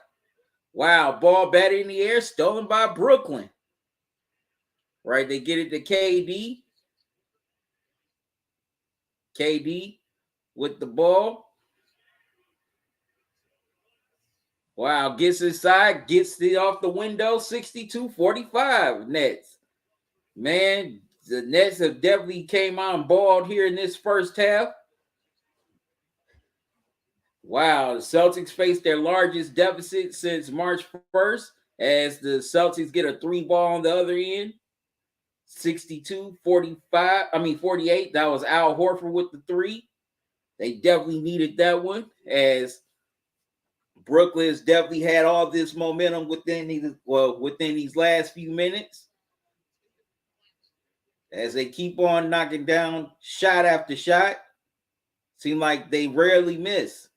Wow, ball batted in the air, stolen by Brooklyn. Right, they get it to KD. KD with the ball. Wow, gets inside, gets it off the window, 62-45 Nets. Man, the Nets have definitely came on balled here in this first half. Wow, the Celtics face their largest deficit since March 1st as the Celtics get a three ball on the other end. 48. That was Al Horford with the three. They definitely needed that one as Brooklyn's definitely had all this momentum within these last few minutes. As they keep on knocking down shot after shot, seem like they rarely miss.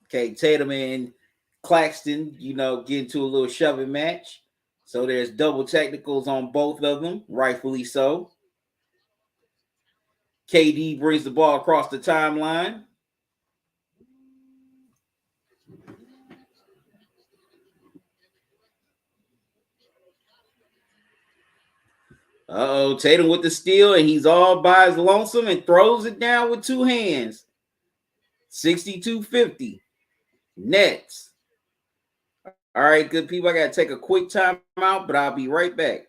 Okay, Tatum and Claxton, get into a little shoving match. So there's double technicals on both of them, rightfully so. KD brings the ball across the timeline. Tatum with the steal, and he's all by his lonesome and throws it down with two hands. 62-50. Nets. All right, good people. I got to take a quick time out, but I'll be right back.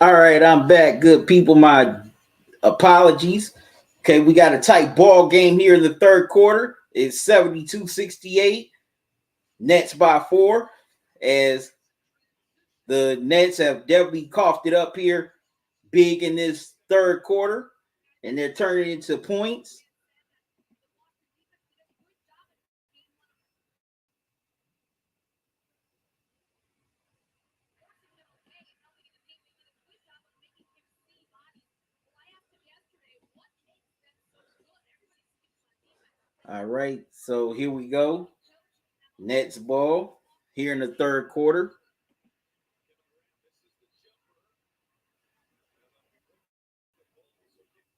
All right, I'm back, good people. My apologies. Okay, we got a tight ball game here in the third quarter. It's 72-68. Nets by 4, as the Nets have definitely coughed it up here big in this third quarter, and they're turning it into points. All right, so here we go. Nets ball here in the third quarter.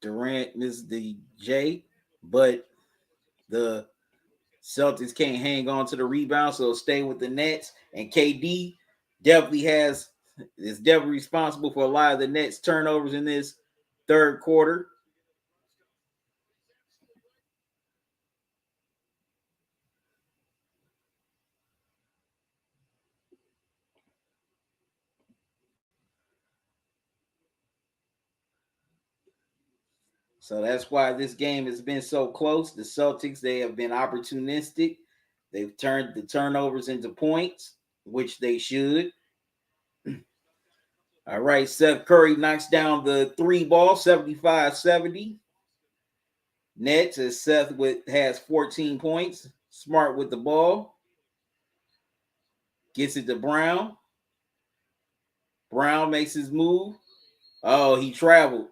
Durant missed the J, but the Celtics can't hang on to the rebound, so stay with the Nets. And KD definitely is definitely responsible for a lot of the Nets turnovers in this third quarter. So that's why this game has been so close. The Celtics, they have been opportunistic. They've turned the turnovers into points, which they should. All right, Seth Curry knocks down the 3 ball, 75-70. Nets, as Seth has 14 points. Smart with the ball. Gets it to Brown. Brown makes his move. Oh, he traveled.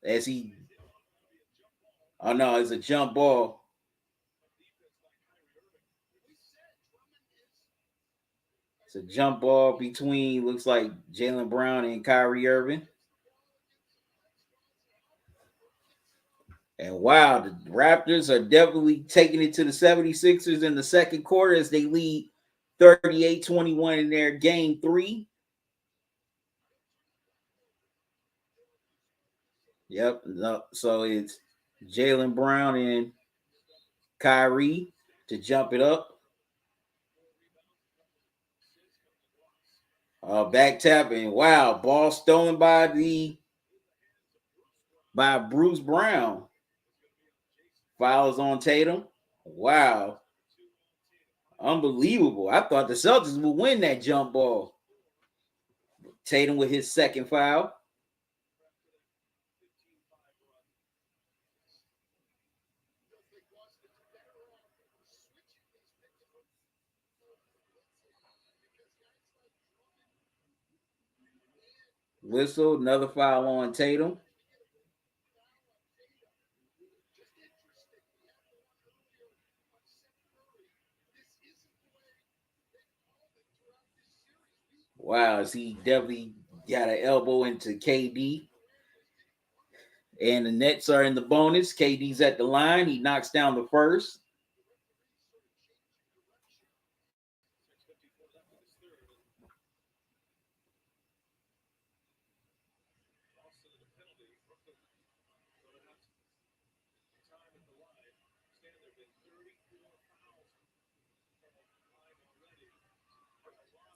As he... Oh, no, it's a jump ball. It's a jump ball between, looks like, Jaylen Brown and Kyrie Irving. And wow, the Raptors are definitely taking it to the 76ers in the second quarter as they lead 38-21 in their game 3. Yep. So it's Jaylen Brown and Kyrie to jump it up. Back tap, and wow, ball stolen by Bruce Brown. Fouls on Tatum. Wow. Unbelievable. I thought the Celtics would win that jump ball. Tatum with his second foul. Whistle, another foul on Tatum. Wow, he definitely got an elbow into KD. And the Nets are in the bonus. KD's at the line. He knocks down the first.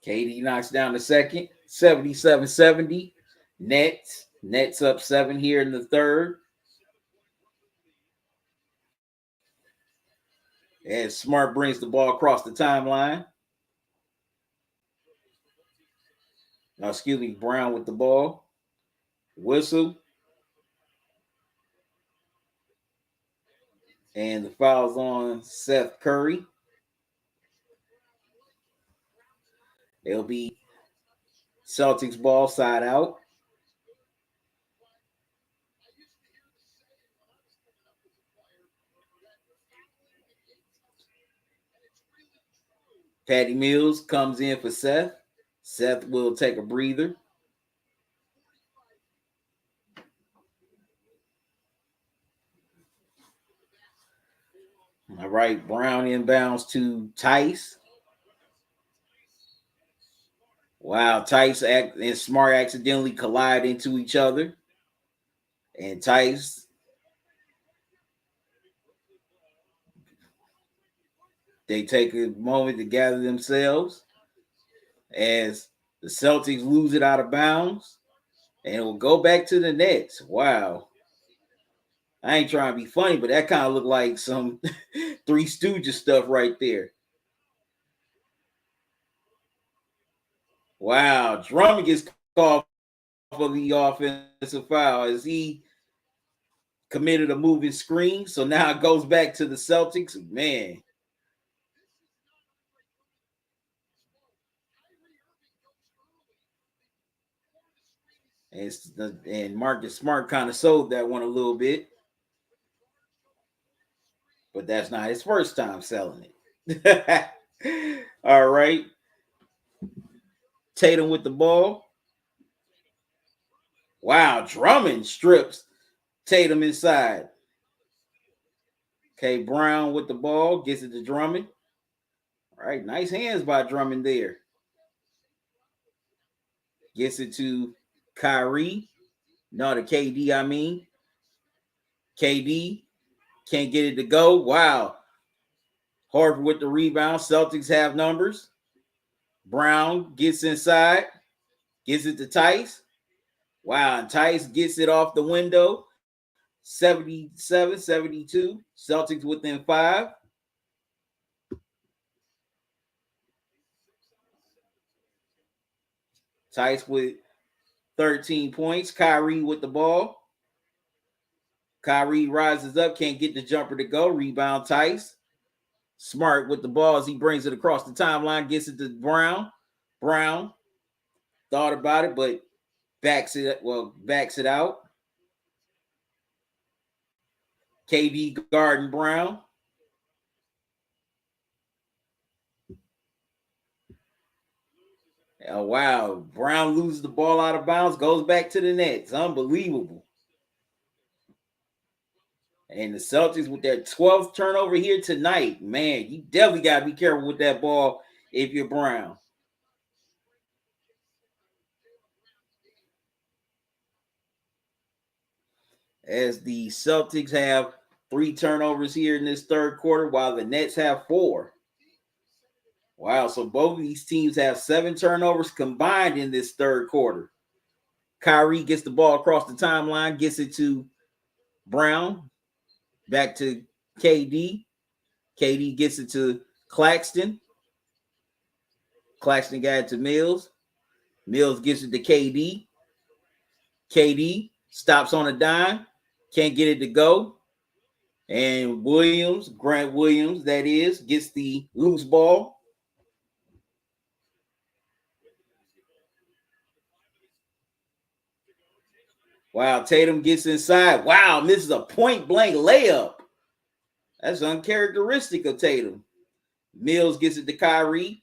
KD knocks down the second. 77-70. Nets up 7 here in the third. As Smart brings the ball across the timeline. No, excuse me, Brown with the ball. Whistle. And the foul's on Seth Curry. It'll be Celtics ball side out. Patty Mills comes in for Seth. Seth will take a breather. All right, Brown inbounds to Tice. Wow, Tice and Smart accidentally collide into each other. And Tice, they take a moment to gather themselves as the The Celtics lose it out of bounds, and it will go back to the Nets. Wow. I ain't trying to be funny, but that kind of looked like some Three Stooges stuff right there. Wow. Drummond gets called for the offensive foul as he committed a moving screen. So now it goes back to the Celtics. Man. And Marcus Smart kind of sold that one a little bit. But that's not his first time selling it. All right. Tatum with the ball. Wow, Drummond strips Tatum inside. Okay, Brown with the ball. Gets it to Drummond. All right, nice hands by Drummond there. Gets it to Kyrie. No, to KD, I mean. KD can't get it to go. Wow. Harvard with the rebound. Celtics have numbers. Brown gets inside. Gives it to Tice. Wow, and Tice gets it off the window. 77-72. Celtics within 5. Tice with 13 points. Kyrie with the ball. Kyrie rises up, can't get the jumper to go. Rebound Tice. Smart with the ball as he brings it across the timeline, gets it to Brown. Brown thought about it, but backs it out. KD guarding Brown. Oh, wow. Brown loses the ball out of bounds, goes back to the Nets. Unbelievable. And the Celtics with their 12th turnover here tonight. Man, you definitely got to be careful with that ball if you're Brown. As the Celtics have 3 turnovers here in this third quarter, while the Nets have 4. Wow, so both of these teams have 7 turnovers combined in this third quarter. Kyrie gets the ball across the timeline, gets it to Brown, back to KD. KD gets it to Claxton. Claxton got it to Mills. Mills gets it to KD. KD stops on a dime, can't get it to go. And Grant Williams, that is, gets the loose ball. Wow, Tatum gets inside. Wow, misses a point-blank layup. That's uncharacteristic of Tatum. Mills gets it to Kyrie.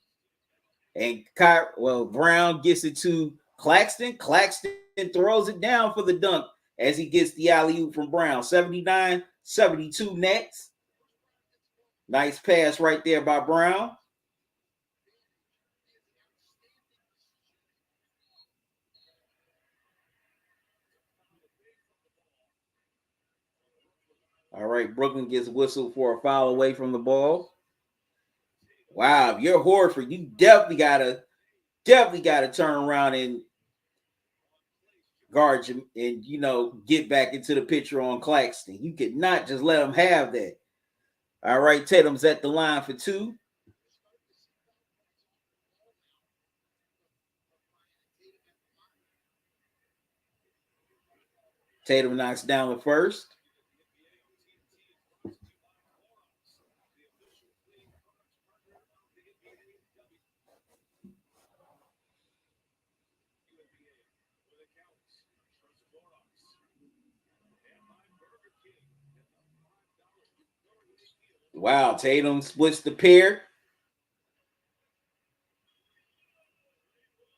And Brown gets it to Claxton. Claxton throws it down for the dunk as he gets the alley-oop from Brown. 79-72 Nets. Nice pass right there by Brown. All right, Brooklyn gets whistled for a foul away from the ball. Wow, if you're Horford, you definitely gotta turn around and guard him and get back into the picture on Claxton. You could not just let him have that. All right, Tatum's at the line for 2. Tatum knocks down the first. Wow, Tatum splits the pair.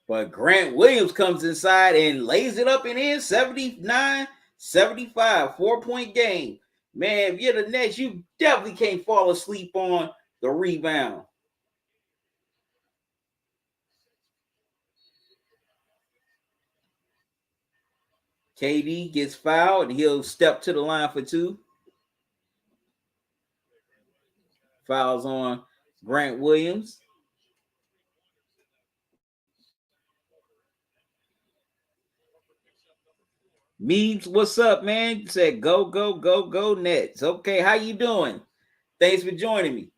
But Grant Williams comes inside and lays it up and in. 79-75, 4-point game. Man, if you're the Nets, you definitely can't fall asleep on the rebound. KD gets fouled and he'll step to the line for 2. Fouls on Grant Williams. Meebs, what's up, man? You said go, go, go, go Nets. Okay, how you doing? Thanks for joining me.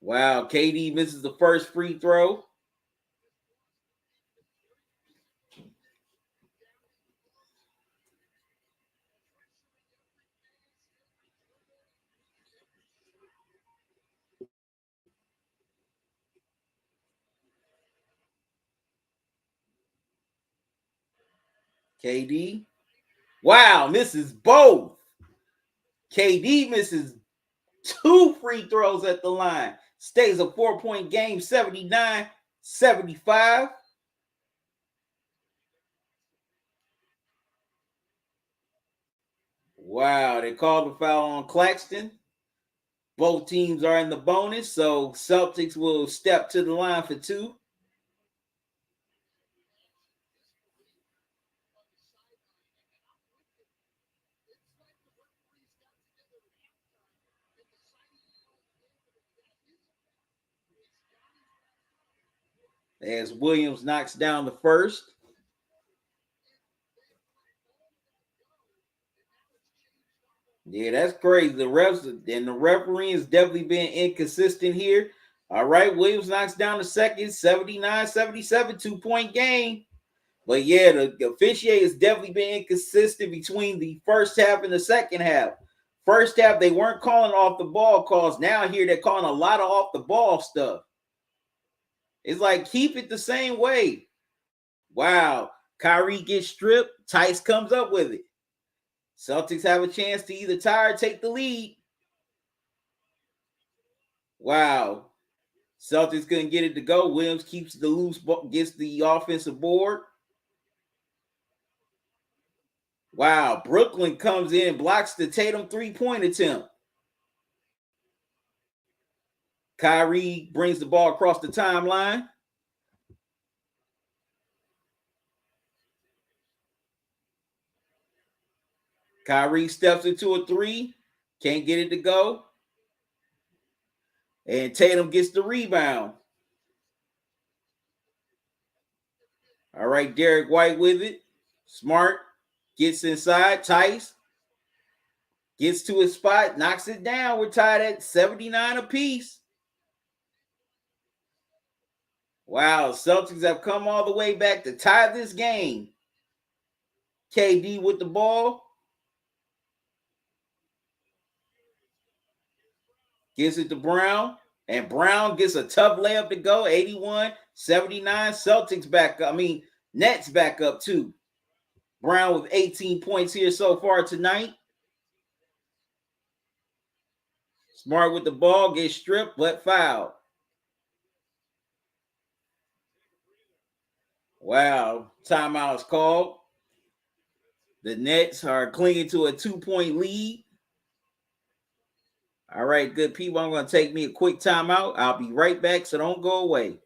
Wow, KD misses the first free throw. KD. Wow, misses both. KD misses 2 free throws at the line. Stays a 4-point game, 79-75. Wow, they called the foul on Claxton. Both teams are in the bonus, so Celtics will step to the line for 2. As Williams knocks down the first. Yeah, that's crazy. The refs and the referee has definitely been inconsistent here. All right, Williams knocks down the second, 79-77, 2-point game. But yeah, the officiate has definitely been inconsistent between the first half and the second half. First half, they weren't calling off the ball calls. Now here they're calling a lot of off the ball stuff. It's like, keep it the same way. Wow. Kyrie gets stripped. Tice comes up with it. Celtics have a chance to either tie or take the lead. Wow. Celtics couldn't get it to go. Williams keeps the loose ball, gets the offensive board. Wow. Brooklyn comes in and blocks the Tatum 3-point attempt. Kyrie brings the ball across the timeline. Kyrie steps into a 3. Can't get it to go. And Tatum gets the rebound. All right, Derek White with it. Smart gets inside. Tice gets to his spot, knocks it down. We're tied at 79 apiece. Wow, Celtics have come all the way back to tie this game. KD with the ball. Gives it to Brown. And Brown gets a tough layup to go. 81-79. Celtics back up. Nets back up too. Brown with 18 points here so far tonight. Smart with the ball. Gets stripped, but fouled. Wow. Timeout is called. The Nets are clinging to a 2-point lead. All right, good people. I'm going to take me a quick timeout. I'll be right back, so don't go away.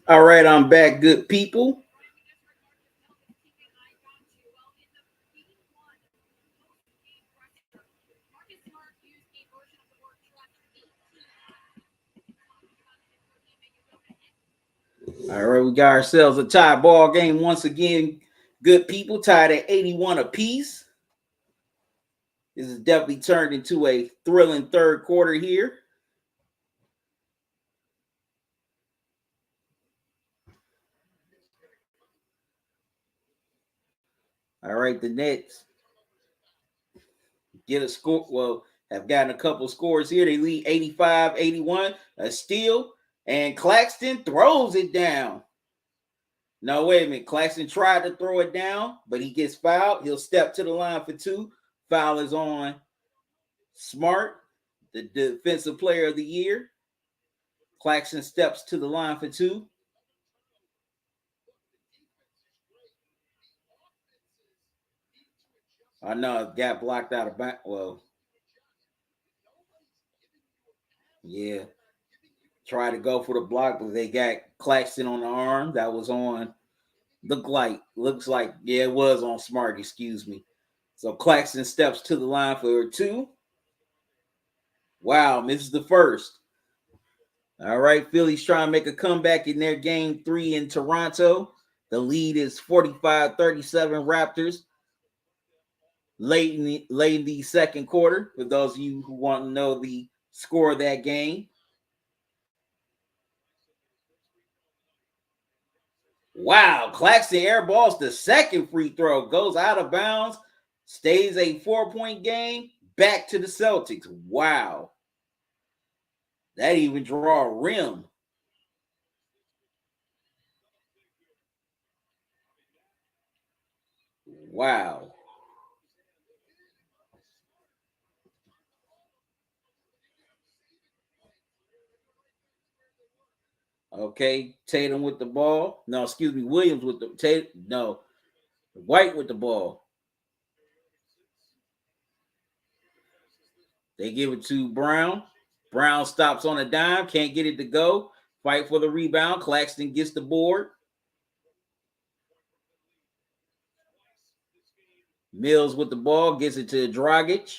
All right, I'm back, good people. All right, we got ourselves a tie ball game once again. Good people, tied at 81 apiece. This is definitely turned into a thrilling third quarter here. All right, the Nets get a score. Well, have gotten a couple scores here. They lead 85-81, a steal, and Claxton throws it down. No, wait a minute. Claxton tried to throw it down, but he gets fouled. He'll step to the line for two. Foul is on Smart, the defensive player of the year. Claxton steps to the line for two. I know it got blocked out of back. Well, yeah. Try to go for the block, but they got Claxton on the arm. That was on. Looks like, yeah, it was on Smart. Excuse me. So Claxton steps to the line for two. Wow, misses the first. All right, Philly's trying to make a comeback in their game 3 in Toronto. The lead is 45-37 Raptors. Late in the second quarter, for those of you who want to know the score of that game. Wow, Claxton airballs the second free throw, goes out of bounds, stays a 4-point game, back to the Celtics. Wow. That even draw a rim. Wow. Okay, Tatum with the ball. No, excuse me, Williams with the Tatum. No, White with the ball. They give it to Brown. Brown stops on a dime, can't get it to go. Fight for the rebound. Claxton gets the board. Mills with the ball, gets it to Dragic.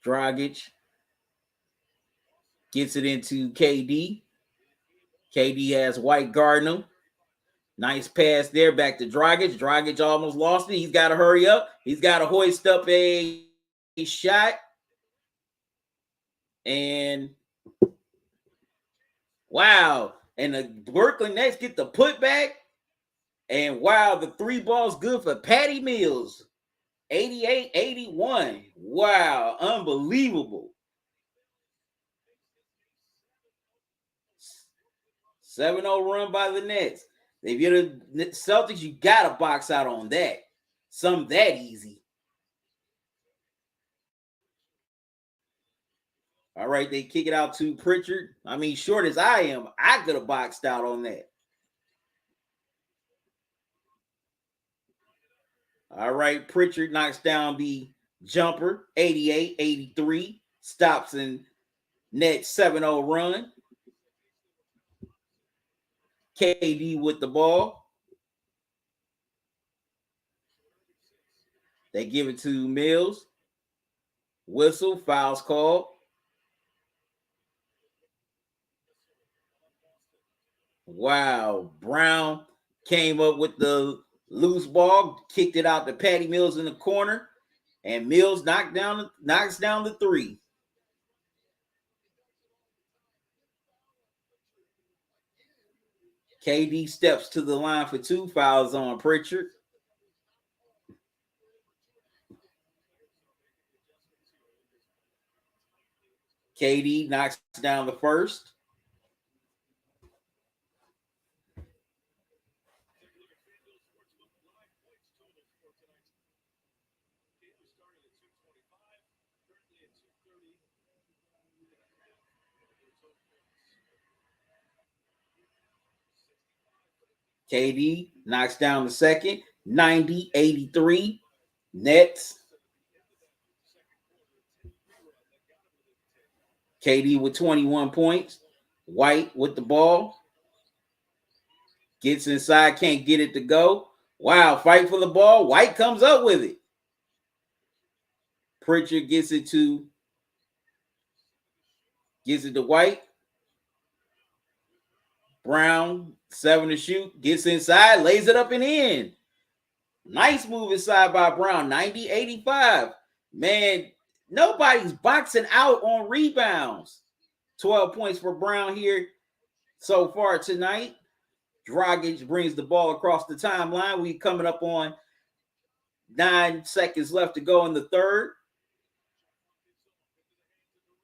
Dragic gets it into KD. KD has White guarding him. Nice pass there, back to Dragic. Dragic almost lost it. He's got to hurry up. He's got to hoist up a shot. And wow. And the Brooklyn Nets get the putback. And wow, the three ball's good for Patty Mills. 88-81. Wow, unbelievable. 7-0 run by the Nets. If you're the Celtics, you got to box out on that. Something that easy. All right, they kick it out to Pritchard. I mean, short as I am, I could have boxed out on that. All right, Pritchard knocks down the jumper, 88-83. Stops in net 7-0 run. KD with the ball. They give it to Mills. Whistle, fouls called. Wow, Brown came up with the loose ball, kicked it out to Patty Mills in the corner, and Mills knocks down the three. KD steps to the line for two, fouls on Pritchard. KD knocks down the first. KD knocks down the second, 90-83. Nets. KD with 21 points. White with the ball. Gets inside, can't get it to go. Wow, fight for the ball. White comes up with it. Pritchard gets it to White. Brown, 7 to shoot. Gets inside, lays it up and in. Nice move inside by Brown. 90-85. Man, nobody's boxing out on rebounds. 12 points for Brown here so far tonight. Dragic brings the ball across the timeline. We coming up on 9 seconds left to go in the third.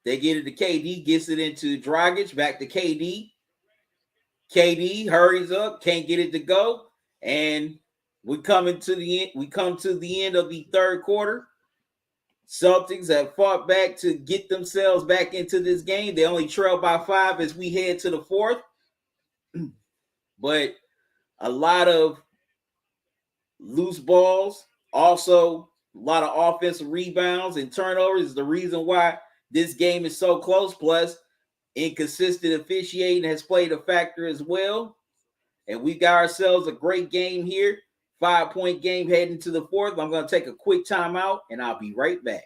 They get it to KD, gets it into Dragic, back to KD. KD hurries up, can't get it to go, and we come to the end of the third quarter. Celtics have fought back to get themselves back into this game. They only trail by 5 as we head to the fourth, but a lot of loose balls, also a lot of offensive rebounds and turnovers is the reason why this game is so close. Plus, inconsistent officiating has played a factor as well. And we got ourselves a great game here. 5-point game heading to the fourth. I'm going to take a quick timeout, and I'll be right back.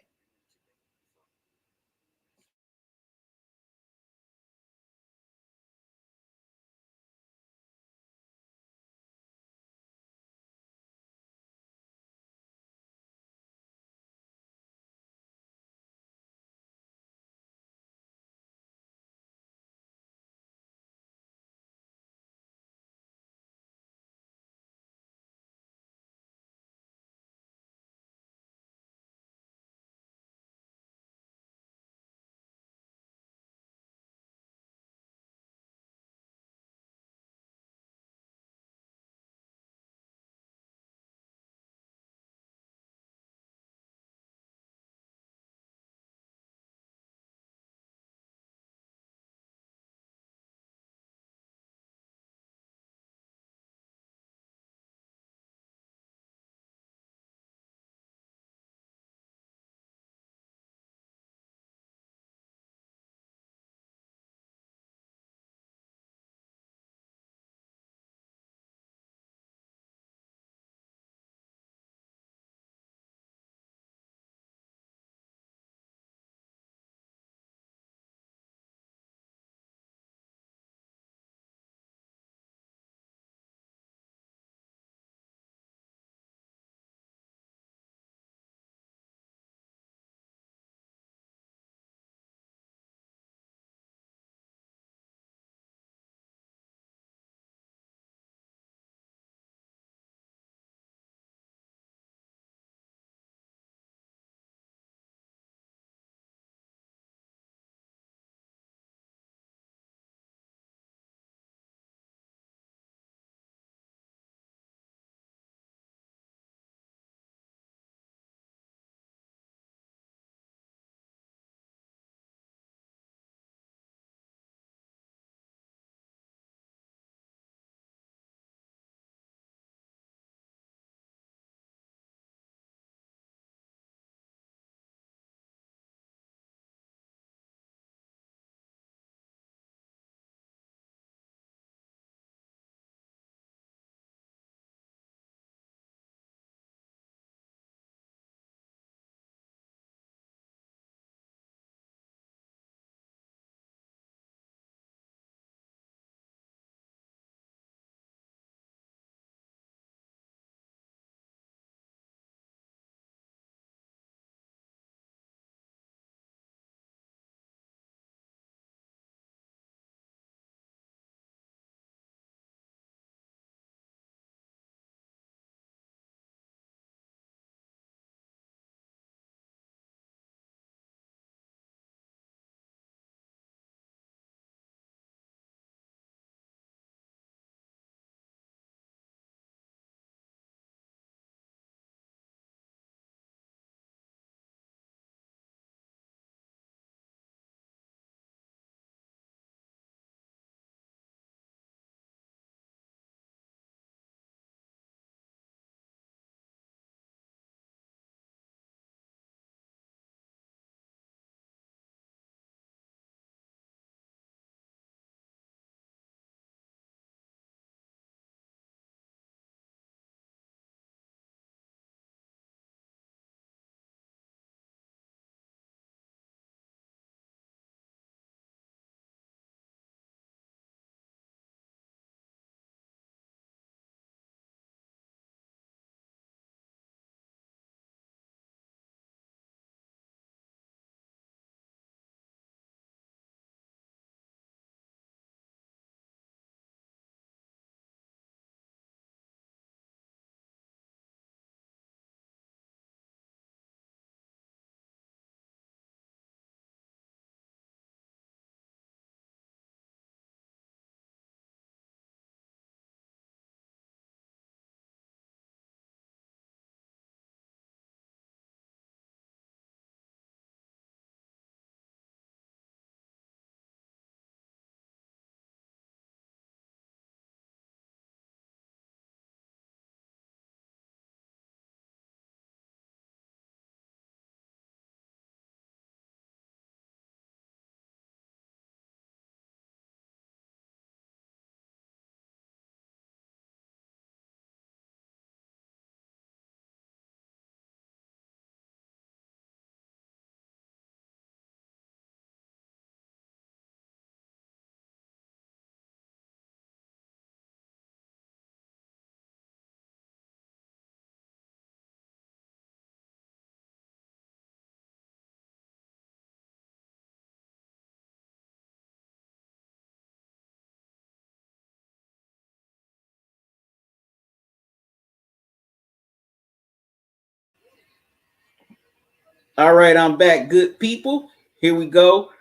All right, I'm back, good people. Here we go.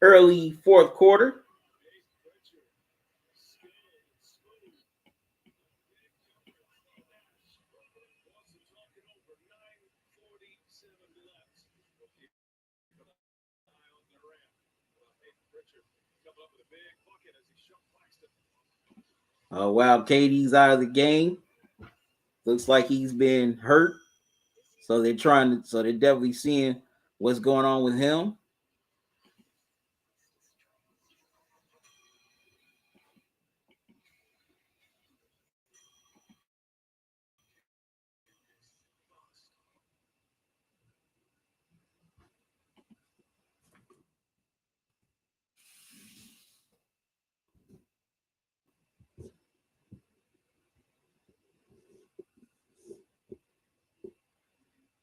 Early fourth quarter. Wow, KD's out of the game. Looks like he's been hurt. So they're definitely seeing what's going on with him.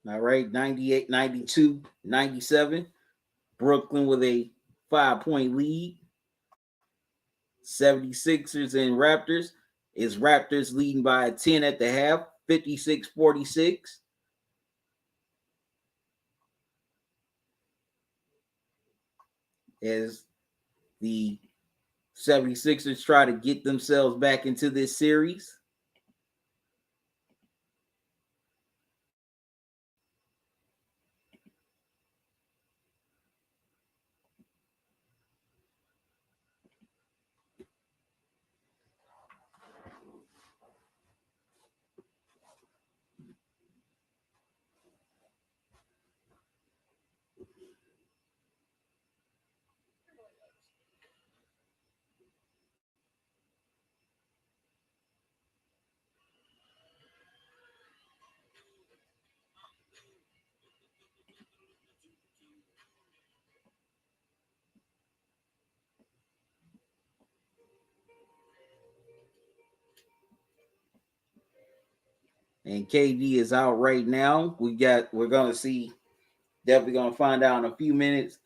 All right, 98, 92, 97. Brooklyn with a 5-point lead. 76ers and Raptors is Raptors leading by 10 at the half, 56-46. As the 76ers try to get themselves back into this series. And KD is out right now. We're gonna see, definitely gonna find out in a few minutes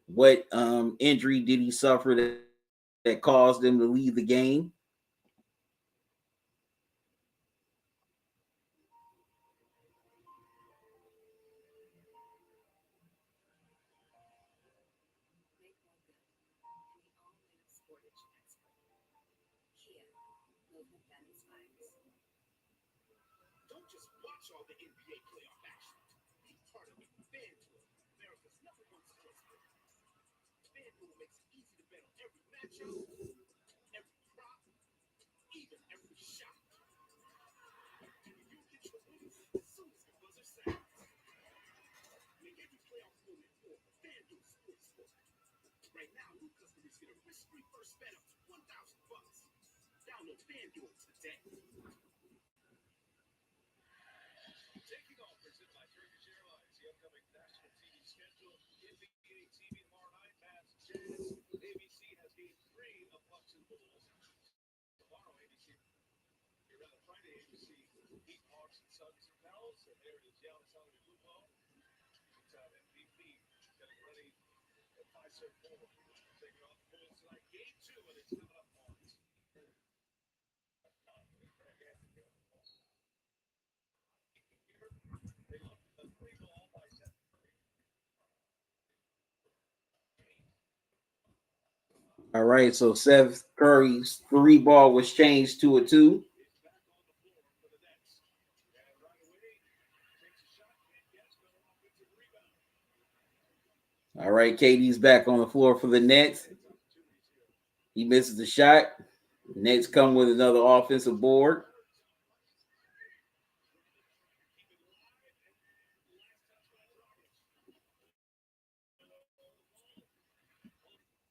what injury did he suffer that caused him to leave the game. All right, so Seth Curry's 3 ball was changed to a 2. All right, KD's back on the floor for the Nets. He misses the shot. Nets come with another offensive board.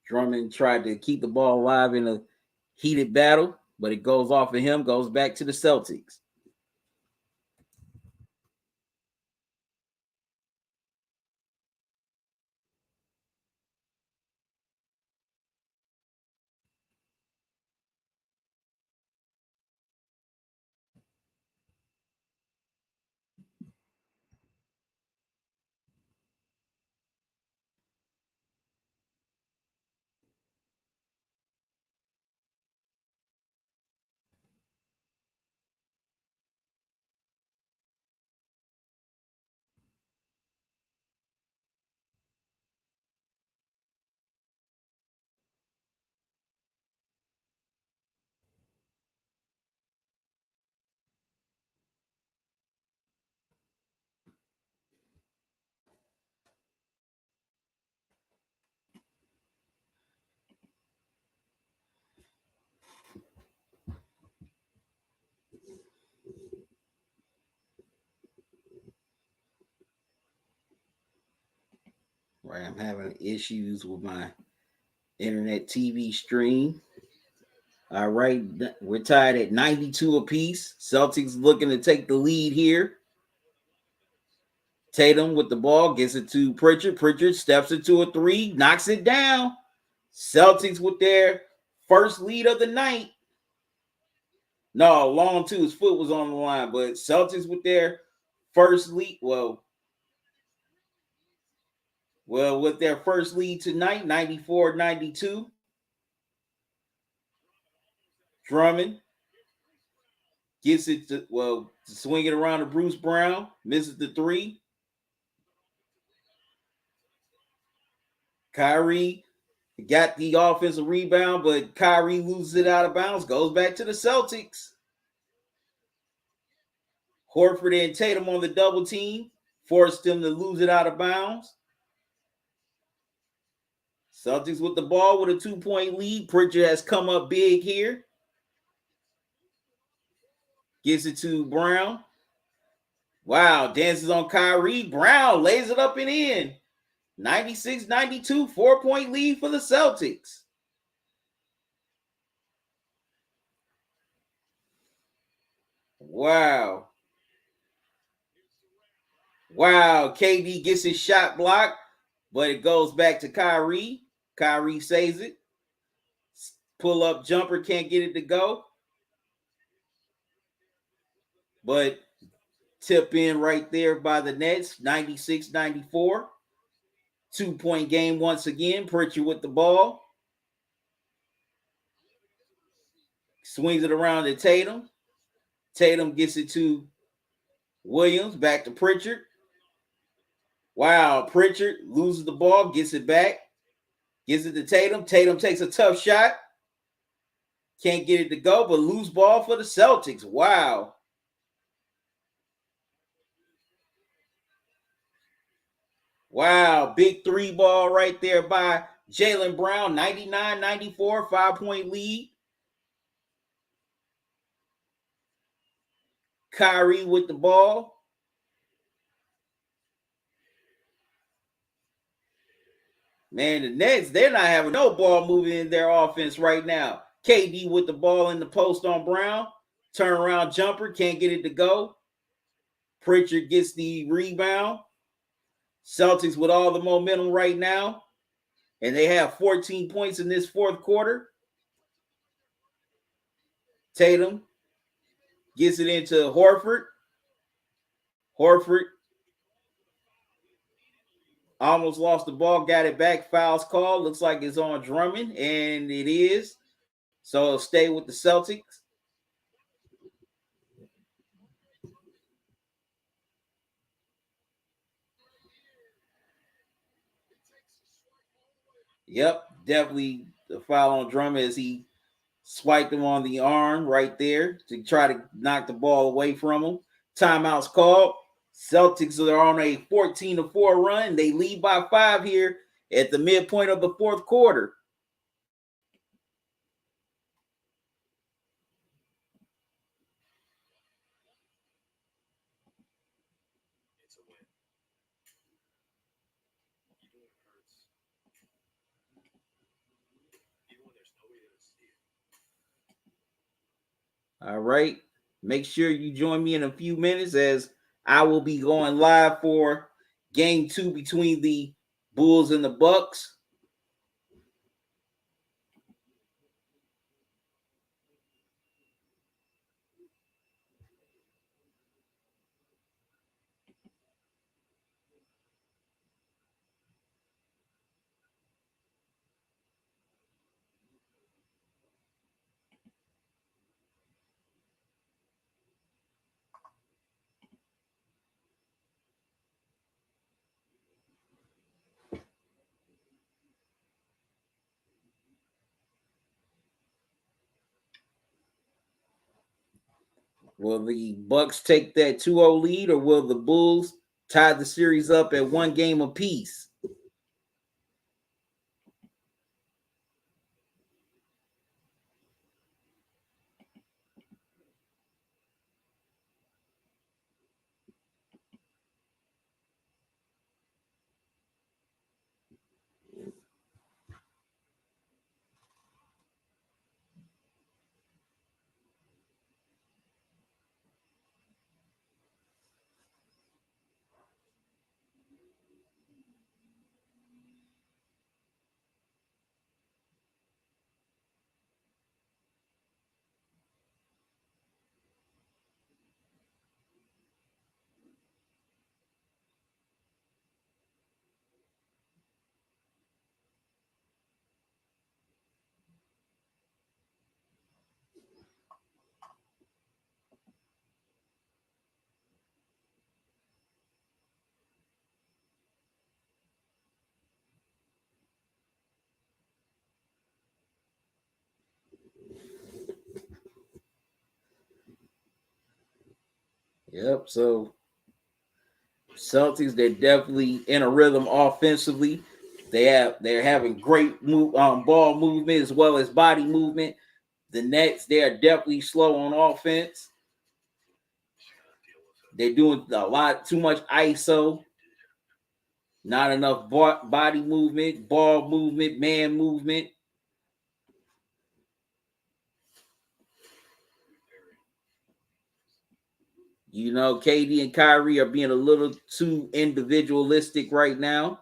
Drummond tried to keep the ball alive in a heated battle, but it goes off of him, goes back to the Celtics. Right, I'm having issues with my internet TV stream. All right, we're tied at 92 apiece. Celtics looking to take the lead here. Tatum with the ball gets it to Pritchard. Pritchard steps into a three, knocks it down. Celtics with their first lead of the night. No, long two. His foot was on the line, but Celtics with their first lead. Well, with their first lead tonight, 94-92. Drummond gets it to swing it around to Bruce Brown. Misses the three. Kyrie got the offensive rebound, but Kyrie loses it out of bounds. Goes back to the Celtics. Horford and Tatum on the double team. Forced them to lose it out of bounds. Celtics with the ball with a 2-point lead. Pritchard has come up big here. Gives it to Brown. Wow, dances on Kyrie. Brown lays it up and in. 96-92, 4-point lead for the Celtics. Wow. KD gets his shot blocked, but it goes back to Kyrie. Kyrie saves it. Pull up jumper, can't get it to go. But tip in right there by the Nets, 96-94. 2-point game once again. Pritchard with the ball. Swings it around to Tatum. Tatum gets it to Williams. Back to Pritchard. Wow, Pritchard loses the ball, gets it back. Gives it to Tatum. Tatum takes a tough shot. Can't get it to go, but loose ball for the Celtics. Wow. Wow, big three ball right there by Jaylen Brown. 99-94, 5-point lead. Kyrie with the ball. Man, the Nets, they're not having no ball moving in their offense right now. KD with the ball in the post on Brown. Turnaround jumper, can't get it to go. Pritchard gets the rebound. Celtics with all the momentum right now. And they have 14 points in this fourth quarter. Tatum gets it into Horford. Horford almost lost the ball, got it back. Fouls called. Looks like it's on Drummond, and it is. So it'll stay with the Celtics. Yep, definitely the foul on Drummond as he swiped him on the arm right there to try to knock the ball away from him. Timeout's called. Celtics are on a 14-4 run. They lead by 5 here at the midpoint of the fourth quarter. All right. Make sure you join me in a few minutes as I will be going live for game 2 between the Bulls and the Bucks. Will the Bucks take that 2-0 lead, or will the Bulls tie the series up at 1 game apiece? Yep. So Celtics, they're definitely in a rhythm offensively. They're having great ball movement as well as body movement. The Nets, they are definitely slow on offense. They're doing a lot too much ISO, not enough body movement, ball movement, man movement. You know, KD and Kyrie are being a little too individualistic right now.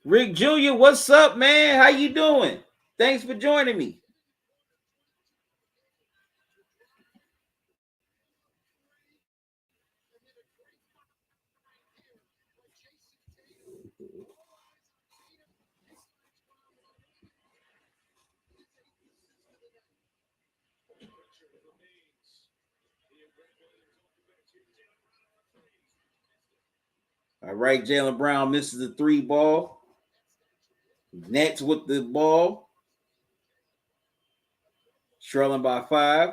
Rick Jr., what's up, man? How you doing? Thanks for joining me. All right, Jaylen Brown misses the 3 ball. Nets with the ball. Trailing by 5.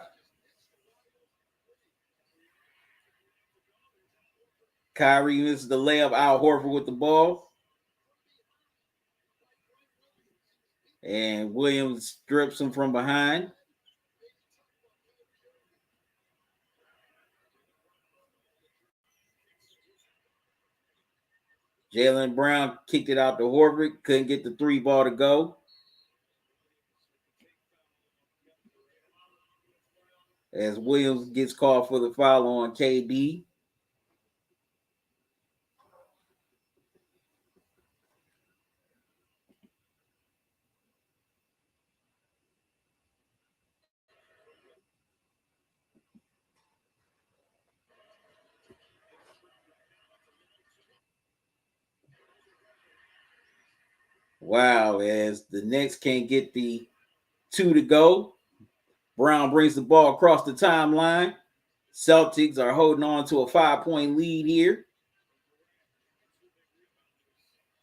Kyrie misses the layup. Al Horford with the ball. And Williams strips him from behind. Jaylen Brown kicked it out to Horford. Couldn't get the 3 ball to go. As Williams gets called for the foul on KD. Wow, as the Knicks can't get the 2 to go. Brown brings the ball across the timeline. Celtics are holding on to a 5-point lead here.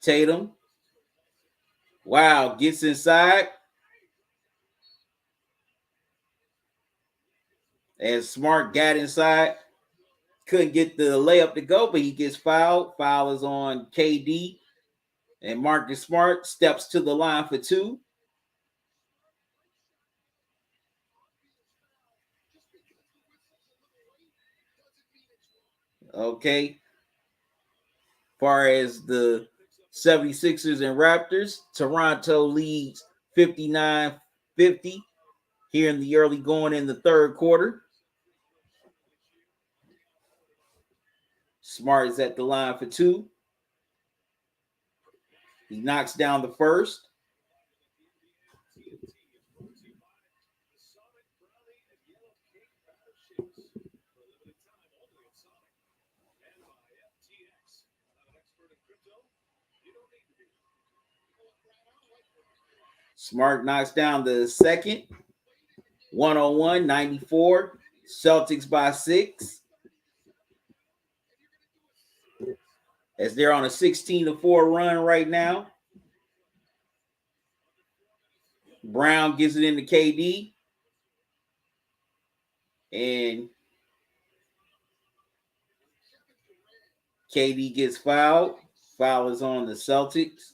Tatum. Wow, gets inside. As Smart got inside. Couldn't get the layup to go, but he gets fouled. Foul is on KD. And Marcus Smart steps to the line for 2. Okay. Far as the 76ers and Raptors, Toronto leads 59-50 here in the early going in the third quarter. Smart is at the line for 2. He knocks down the first. Smart knocks down the second. 101, 94. Celtics by 6. As they're on a 16-4 run right now. Brown gives it into KD. And KD gets fouled. Foul is on the Celtics.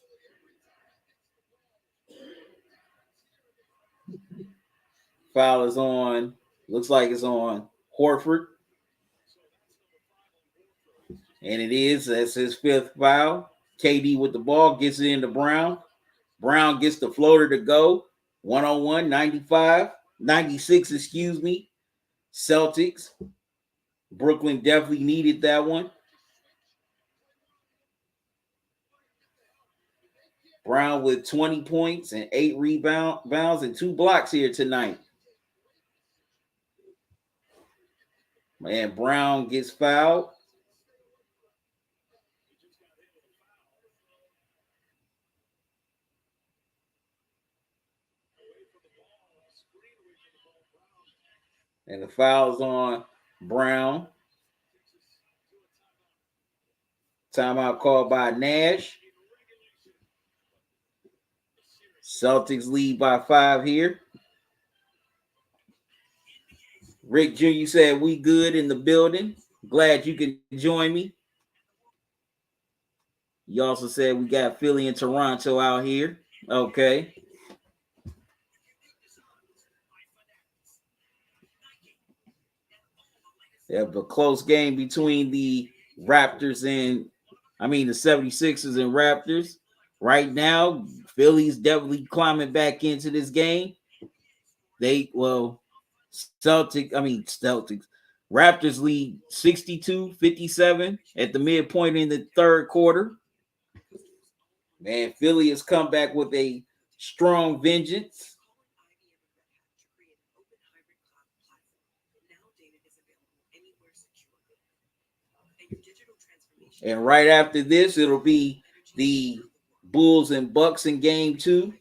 Foul is on, looks like it's on Horford. And it is. That's his 5th foul. KD with the ball gets it into Brown. Brown gets the floater to go. 101, 95, 96, excuse me. Celtics. Brooklyn definitely needed that one. Brown with 20 points and 8 rebounds and 2 blocks here tonight. Man, Brown gets fouled. And the foul's on Brown. Timeout called by Nash. Celtics lead by 5 here. Rick Jr. said we good in the building. Glad you can join me. You also said we got Philly and Toronto out here. Okay. They have a close game between the Raptors and, the 76ers and Raptors. Right now, Philly's definitely climbing back into this game. Celtics. Raptors lead 62-57 at the midpoint in the third quarter. Man, Philly has come back with a strong vengeance. And right after this, it'll be the Bulls and Bucks in game 2.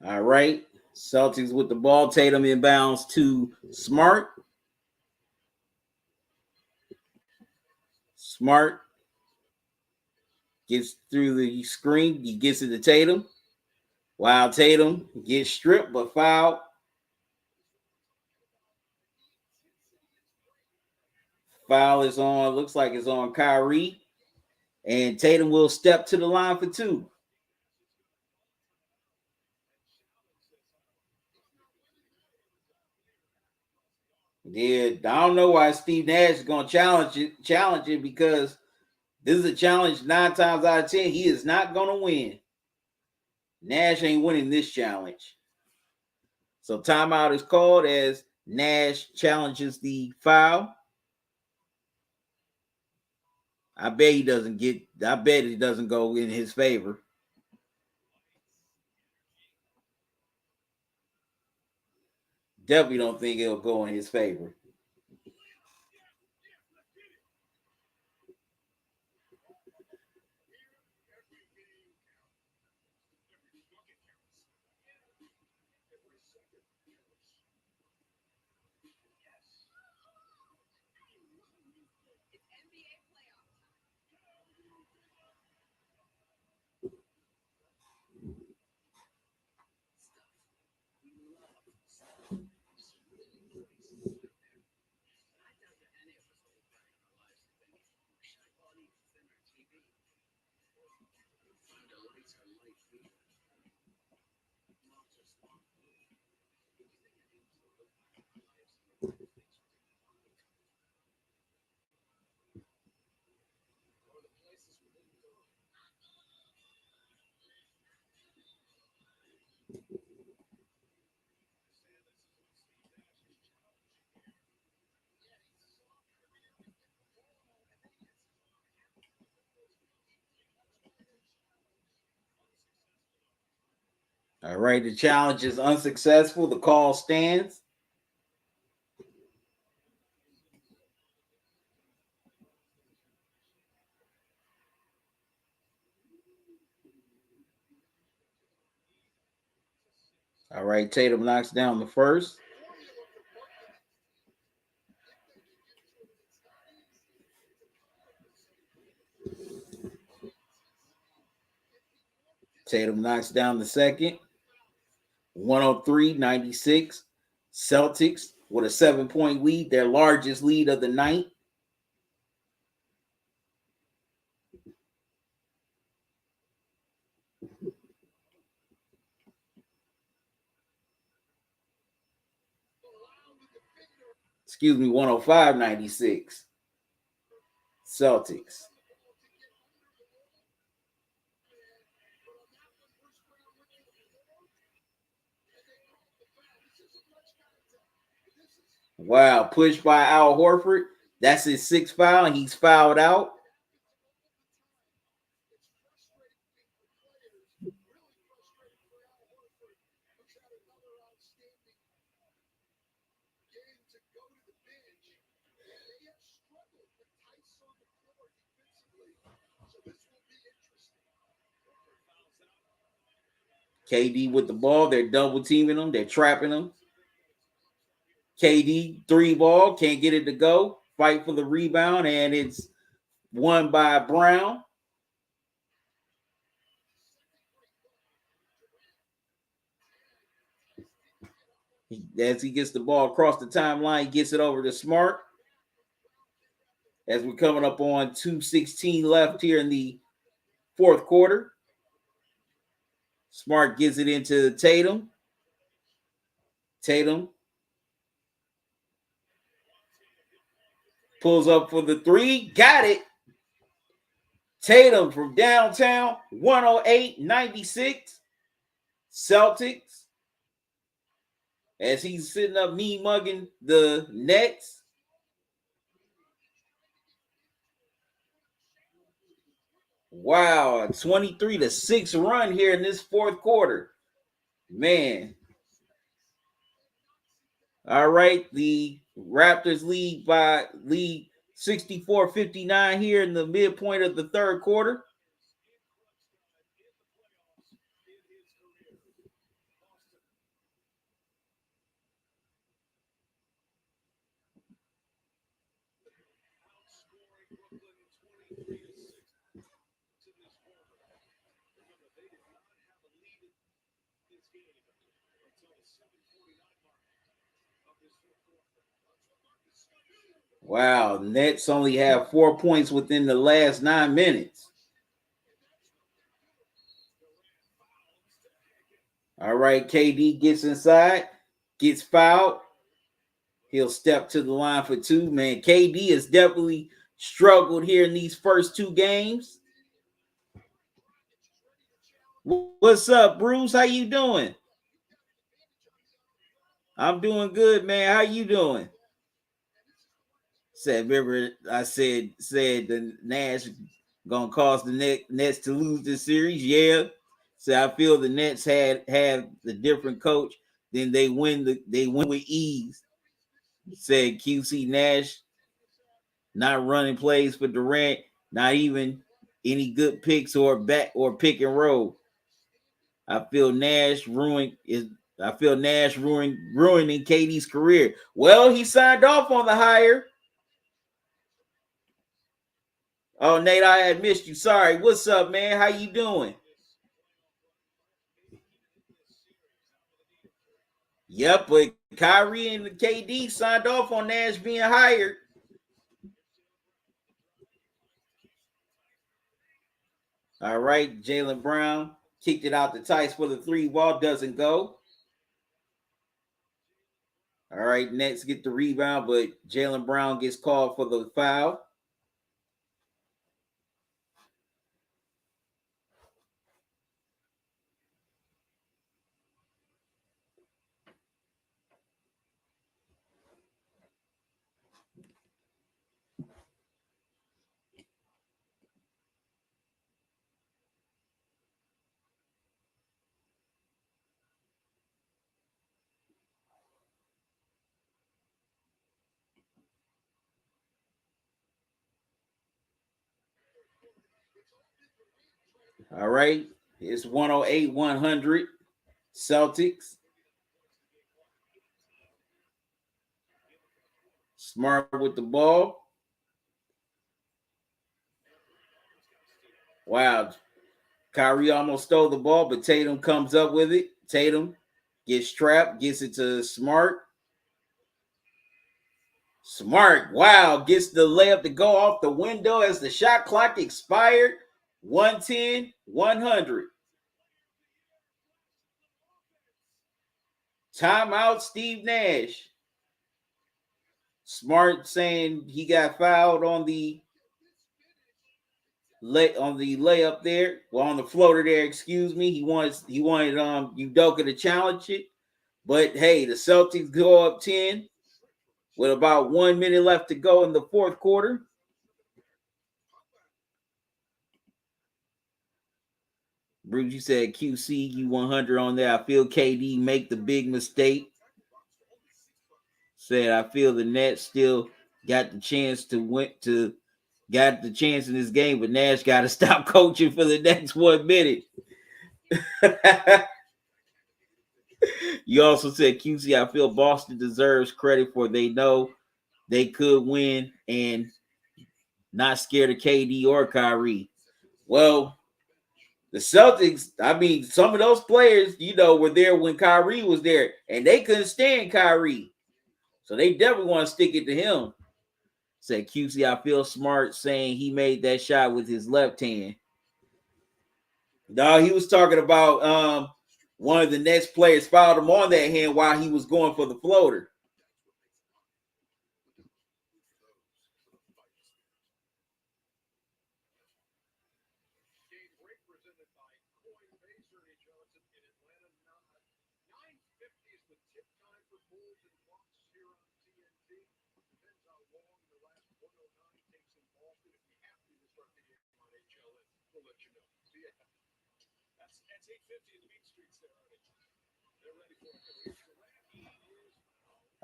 All right. Celtics with the ball. Tatum inbounds to Smart. Smart gets through the screen. He gets it to Tatum. While Tatum gets stripped but fouled. Foul is on. Looks like it's on Kyrie. And Tatum will step to the line for 2. Yeah, I don't know why Steve Nash is going to challenge it because this is a challenge 9 times out of 10. He is not going to win. Nash ain't winning this challenge. So timeout is called as Nash challenges the foul. I bet it doesn't go in his favor. Definitely don't think it'll go in his favor. All right, the challenge is unsuccessful. The call stands. All right, Tatum knocks down the first. Tatum knocks down the second. 103-96. Celtics with a 7-point lead, their largest lead of the night. Excuse me, 105-96. Celtics. Wow, pushed by Al Horford. That's his sixth foul, and he's fouled out. KD with the ball. They're double teaming him. They're trapping him. KD, three ball. Can't get it to go. Fight for the rebound, and it's won by Brown. As he gets the ball across the timeline, he gets it over to Smart. As we're coming up on 2:16 left here in the fourth quarter. Smart gives it into Tatum. Tatum pulls up for the three. Got it. Tatum from downtown, 108-96. Celtics. As he's sitting up knee mugging the Nets. Wow, a 23-6 run here in this fourth quarter. Man. All right, the Raptors lead 64-59 here in the midpoint of the third quarter. Wow, Nets only have 4 points within the last 9 minutes. All right, KD gets inside, gets fouled. He'll step to the line for two. Man, KD has definitely struggled here in these first two games. What's up, Bruce? How you doing? I'm doing good, man. How you doing? Remember I said the Nash gonna cause the Nets to lose this series. Yeah. So I feel the Nets have the different coach, then they win with ease. Said QC Nash not running plays for Durant, not even any good picks or back or pick and roll. I feel Nash ruining KD's career. Well, he signed off on the hire. Oh, Nate, I had missed you. Sorry. What's up, man? How you doing? Yep, but Kyrie and KD signed off on Nash being hired. All right, Jaylen Brown kicked it out to Tice for the three ball. Doesn't go. All right, Nets get the rebound, but Jaylen Brown gets called for the foul. All right, it's 108-100 Celtics. Smart with the ball. Wow. Kyrie almost stole the ball, but Tatum comes up with it. Tatum gets trapped, gets it to Smart. Smart, wow, gets the layup to go off the window as the shot clock expired. 110-100. Timeout, Steve Nash. Smart saying he got fouled on the layup there. Well, on the floater there, excuse me. He wanted Udoka to challenge it. But hey, the Celtics go up 10. with about 1 minute left to go in the fourth quarter. Bruce, you said QC, you 100 on there. I feel KD make the big mistake. Said I feel the Nets still got the chance to got the chance in this game, but Nash got to stop coaching for the next 1 minute. You also said QC, I feel Boston deserves credit for they know they could win and not scared of KD or Kyrie. Well, the Celtics, I mean, some of those players, were there when Kyrie was there, and they couldn't stand Kyrie. So they definitely want to stick it to him. Said QC, I feel smart saying he made that shot with his left hand. No, he was talking about one of the Nets players fouled him on that hand while he was going for the floater.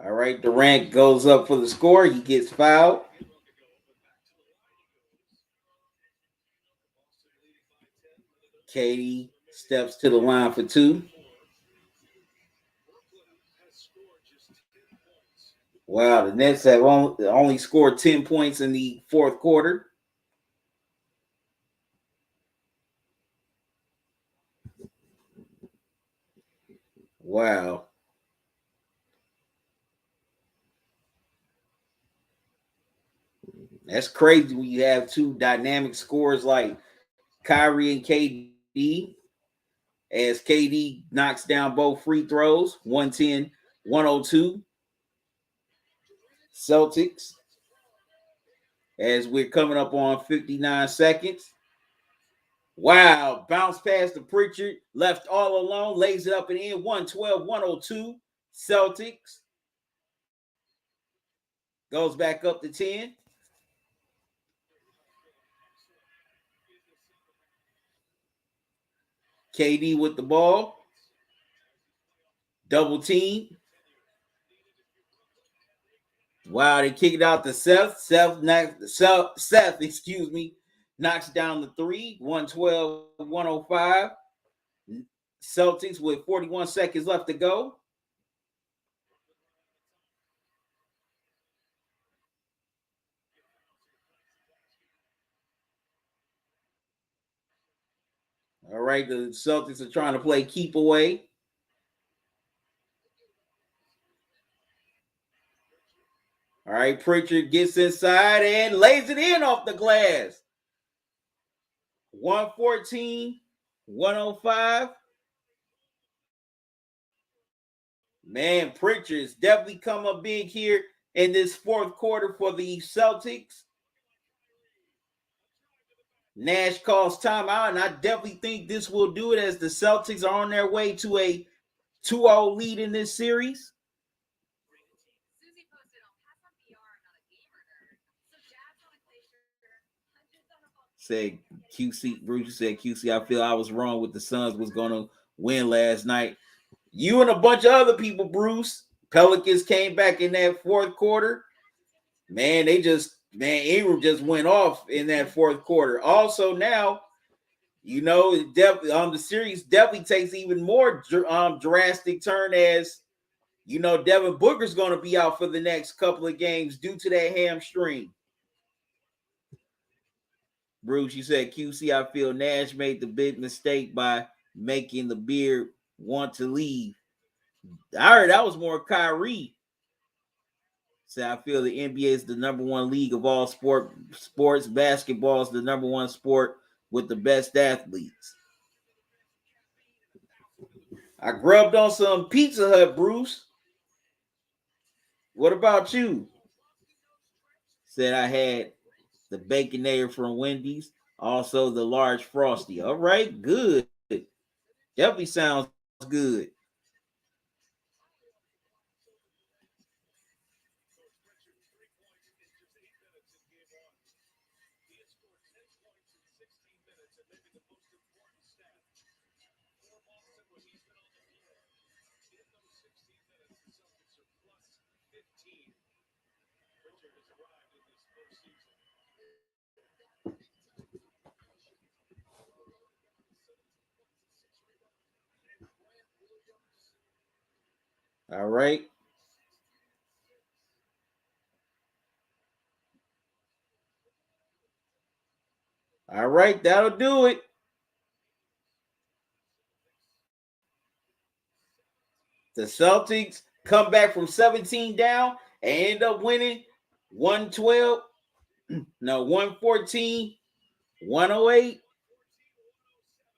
All right, Durant goes up for the score. He gets fouled. KD steps to the line for two. Wow, the Nets have only scored 10 points in the fourth quarter. Wow. That's crazy when you have two dynamic scores like Kyrie and KD, as KD knocks down both free throws, 110-102. Celtics, as we're coming up on 59 seconds. Wow, bounce past the Pritchard, left all alone, lays it up and in, 112-102. Celtics goes back up to 10. KD with the ball. Double team. Wow, they kick it out to Seth. Seth, knocks down the three. 112-105. Celtics with 41 seconds left to go. All right, the Celtics are trying to play keep away. All right, Pritchard gets inside and lays it in off the glass. 114-105. Man, Pritchard's definitely come up big here in this fourth quarter for the Celtics. Nash calls timeout, and I definitely think this will do it as the Celtics are on their way to a 2-0 lead in this series. Said QC, Bruce said QC, I feel I was wrong with the Suns was going to win last night. You and a bunch of other people, Bruce. Pelicans came back in that fourth quarter. Man, Ingram just went off in that fourth quarter. Also now, the series definitely takes even more drastic turn as, Devin Booker's going to be out for the next couple of games due to that hamstring. Bruce, you said QC, I feel Nash made the big mistake by making the Beard want to leave. I heard that was more Kyrie. So I feel the NBA is the number one league of all sports. Basketball is the number one sport with the best athletes. I grubbed on some Pizza Hut, Bruce. What about you? Said I had the Baconator from Wendy's, also the large Frosty. All right, good. Definitely sounds good. All right. All right, that'll do it. The Celtics come back from 17 down and end up winning 112, no, 114, 108,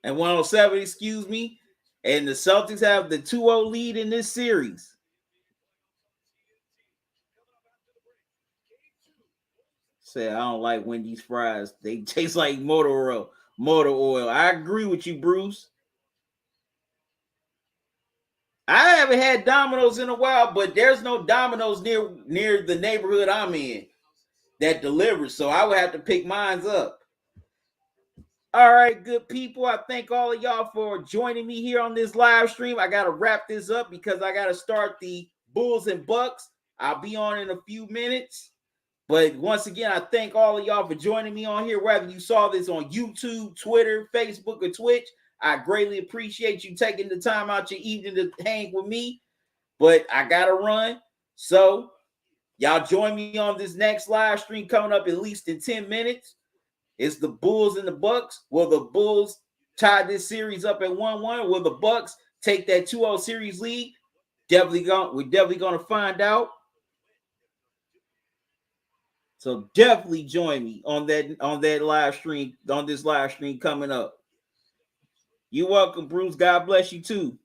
and 107, excuse me. And the Celtics have the 2-0 lead in this series. Say, I don't like Wendy's fries. They taste like motor oil. Motor oil. I agree with you, Bruce. I haven't had Domino's in a while, but there's no Domino's near the neighborhood I'm in that delivers, so I would have to pick mine up. All right, good people. I thank all of y'all for joining me here on this live stream. I got to wrap this up because I got to start the Bulls and Bucks. I'll be on in a few minutes. But once again, I thank all of y'all for joining me on here, whether you saw this on YouTube, Twitter, Facebook, or Twitch. I greatly appreciate you taking the time out your evening to hang with me. But I got to run. So y'all join me on this next live stream coming up at least in 10 minutes. It's the Bulls and the Bucks. Will the Bulls tie this series up at 1-1? Will the Bucks take that 2-0 series lead? We're definitely going to find out. So definitely join me on that live stream, on this live stream coming up. You're welcome, Bruce. God bless you too.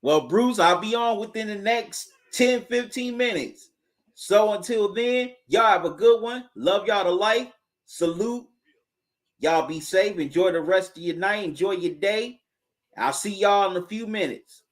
Well, Bruce, I'll be on within the next 10, 15 minutes. So until then, y'all have a good one. Love y'all to life. Salute. Y'all be safe. Enjoy the rest of your night. Enjoy your day. I'll see y'all in a few minutes.